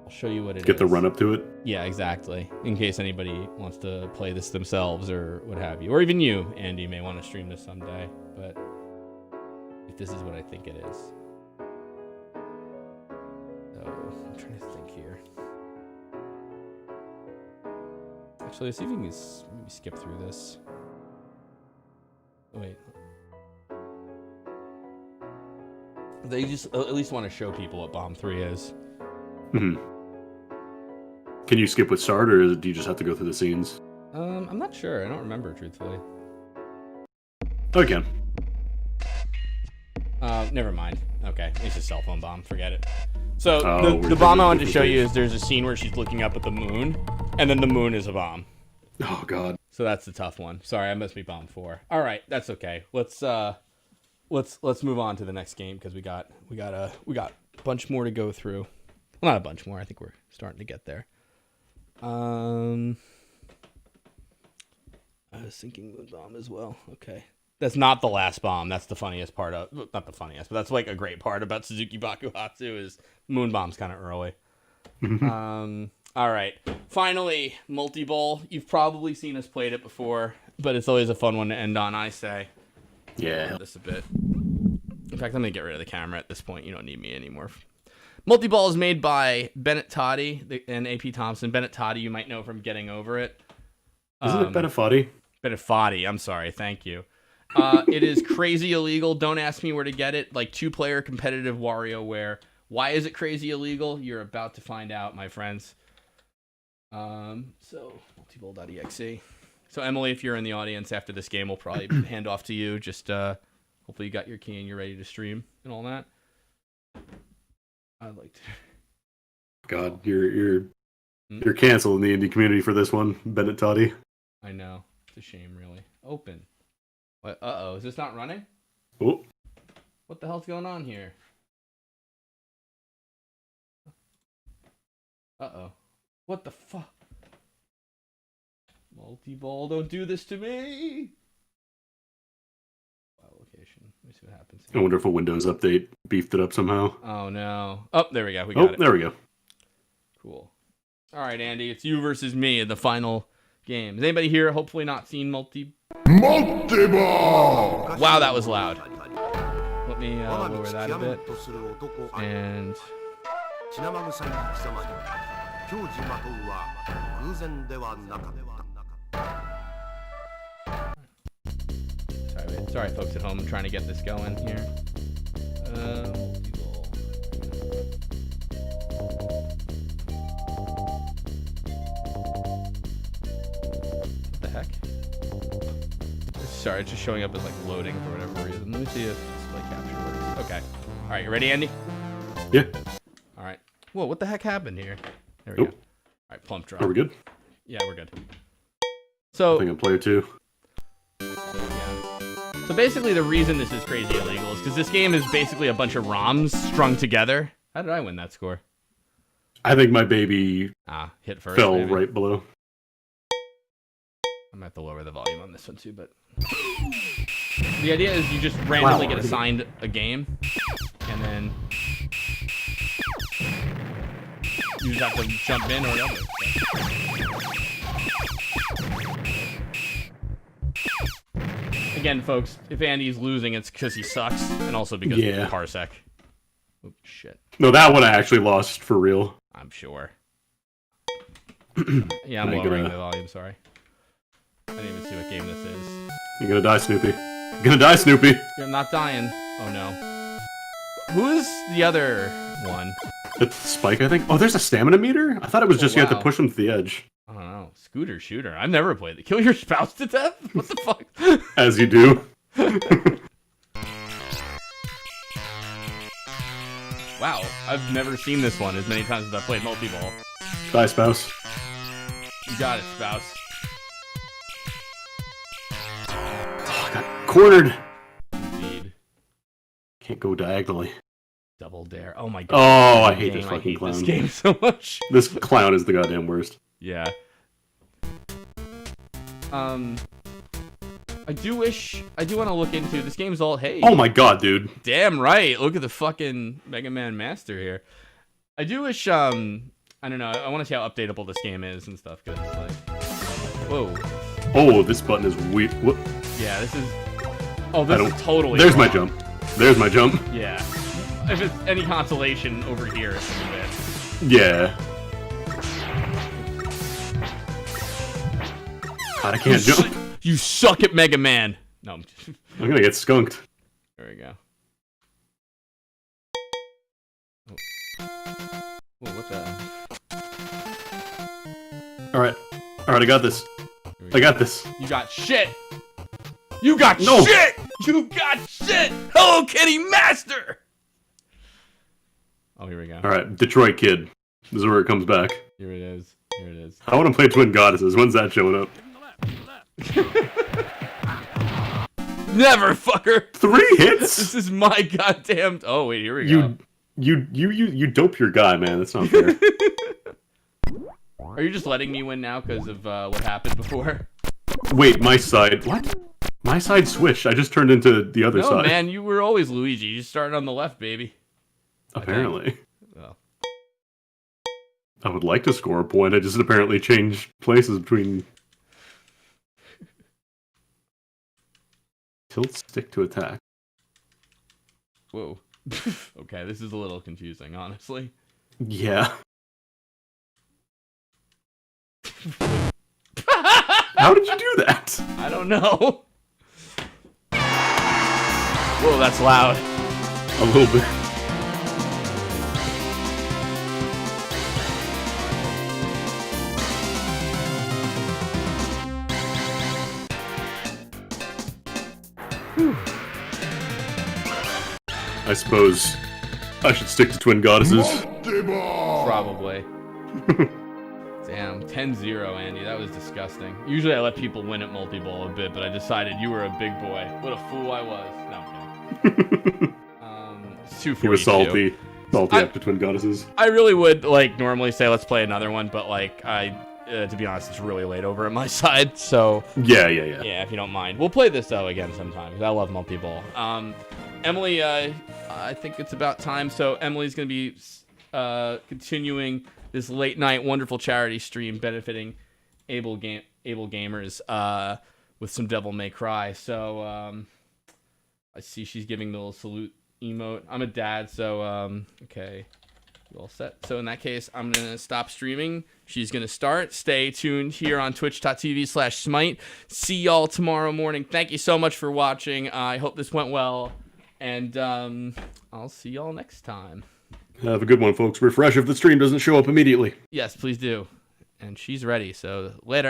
I'll show you what it is. Get the run up to it. Yeah, exactly. In case anybody wants to play this themselves or what have you, or even you, Andy, may want to stream this someday. But if this is what I think it is, so I'm trying to think here. Actually, let's see if we can maybe skip through this. Oh, wait. They just at least want to show people what Bomb 3 is. Hmm. Can you skip with start, or do you just have to go through the scenes? I'm not sure. I don't remember, truthfully. Oh, you can. Never mind. Okay, it's a cell phone bomb. Forget it. So the we're bomb I doing wanted to show different you is there's a scene where she's looking up at the moon, and then the moon is a bomb. Oh God. So that's the tough one. Sorry, I must be bomb 4. All right, that's okay. Let's move on to the next game because we got a bunch more to go through. Well, not a bunch more. I think we're starting to get there. I was thinking moon bomb as well. Okay. That's not the last bomb. That's the funniest part of... Not the funniest, but that's like a great part about Suzuki Bakuhatsu is moon bomb's kind of early. All right. Finally, Multiball. You've probably seen us played it before, but it's always a fun one to end on, I say. Yeah. This a bit. In fact, I'm going to get rid of the camera at this point. You don't need me anymore. Multiball is made by Bennett Toddy and AP Thompson. Bennett Toddy, you might know from Getting Over It. Isn't it Benefati? Benefati. I'm sorry. Thank you. It is crazy illegal. Don't ask me where to get it. Like 2-player competitive WarioWare. Why is it crazy illegal? You're about to find out, my friends. So multiball.exe. So Emily, if you're in the audience after this game, we'll probably hand off to you. Just hopefully you got your key and you're ready to stream and all that. I'd like to. God, you're canceled in the indie community for this one, Bennett Toddy. I know. It's a shame, really. Open. What? Uh-oh. Is this not running? Oh. What the hell's going on here? Uh-oh. What the fuck? Multiball, don't do this to me! File location. Let me see what happens here. I wonder if a Windows update beefed it up somehow. Oh, no. Oh, there we go. We got it. There we go. Cool. All right, Andy. It's you versus me in the final game. Has anybody here hopefully not seen Multiball! Wow, that was loud. Let me lower that a bit. And... Sorry, folks at home. I'm trying to get this going here. What the heck? Sorry, it's just showing up as like loading for whatever reason. Let me see if display capture works. Okay. All right, you ready, Andy? Yeah. All right. Whoa, what the heck happened here? There we go. All right, plump drop. Are we good? Yeah, we're good. So I think I'm player 2. Yeah. So basically, the reason this is crazy illegal is because this game is basically a bunch of ROMs strung together. How did I win that score? I think my baby hit first. Fell maybe. right below. I might have to lower the volume on this one too, but the idea is you just randomly get assigned a game, and then you just have to jump in or whatever. Again, folks, if Andy's losing, it's because he sucks, and also because of the parsec. Oh, shit. No, that one I actually lost for real. I'm sure. Yeah, I'm lowering the volume, sorry. I didn't even see what game this is. You're gonna die, Snoopy. You're gonna die, Snoopy. I'm not dying. Oh, no. Who is the other one? It's Spike, I think. Oh, there's a stamina meter? I thought it was just you had to push him to the edge. I don't know. Scooter shooter. I've never played it. Kill your spouse to death? What the fuck? As you do. Wow. I've never seen this one as many times as I've played Multiball. Die, spouse. You got it, spouse. Oh, I got cornered. Indeed. Can't go diagonally. Double dare. Oh my god. Oh, I hate this fucking clown. This game so much. This clown is the goddamn worst. Yeah. I do want to look into this game's all Oh my god, dude. Damn right. Look at the fucking Mega Man Master here. I do wish I don't know, I want to see how updatable this game is and stuff, because it's like whoa. Oh, this button is weird. What? Yeah, this is this is totally There's wrong. my jump. There's my jump. Yeah. If it's any consolation over here, it's a bit. Yeah. God, I can't jump. You suck at Mega Man. No, I'm gonna get skunked. There we go. Whoa, what the? Alright, I got this. I got this. You got shit! You got shit! You got shit! Hello Kitty Master! Oh, here we go. Alright, Detroit Kid. This is where it comes back. Here it is. Here it is. I want to play Twin Goddesses. When's that showing up? Never, fucker! 3 hits? This is my goddamn... Oh, wait, here we go. You dope your guy, man. That's not fair. Are you just letting me win now because of what happened before? Wait, my side... What? My side switched. I just turned into the other side. No, man, you were always Luigi. You started on the left, baby. Apparently. Well. I would like to score a point. I just apparently changed places between... Tilt stick to attack. Whoa. Okay, this is a little confusing, honestly. Yeah. How did you do that? I don't know. Whoa, that's loud. A little bit. I suppose I should stick to Twin Goddesses. Probably. Damn, 10-0, Andy. That was disgusting. Usually I let people win at multi-ball a bit, but I decided you were a big boy. What a fool I was. No, I'm kidding. It's 242. He was salty after Twin Goddesses. I really would, like, normally say let's play another one, but, like, to be honest, it's really late over at my side, so... Yeah, if you don't mind. We'll play this, though, again sometime, because I love multi-ball. Emily, I think it's about time, so Emily's going to be continuing this late-night wonderful charity stream benefiting AbleGamers with some Devil May Cry. So I see she's giving the little salute emote. I'm a dad, so okay. All set. So in that case, I'm going to stop streaming. She's going to start. Stay tuned here on twitch.tv/Smight. See y'all tomorrow morning. Thank you so much for watching. I hope this went well. And I'll see y'all next time. Have a good one, folks. Refresh if the stream doesn't show up immediately. Yes, please do. And she's ready, so later.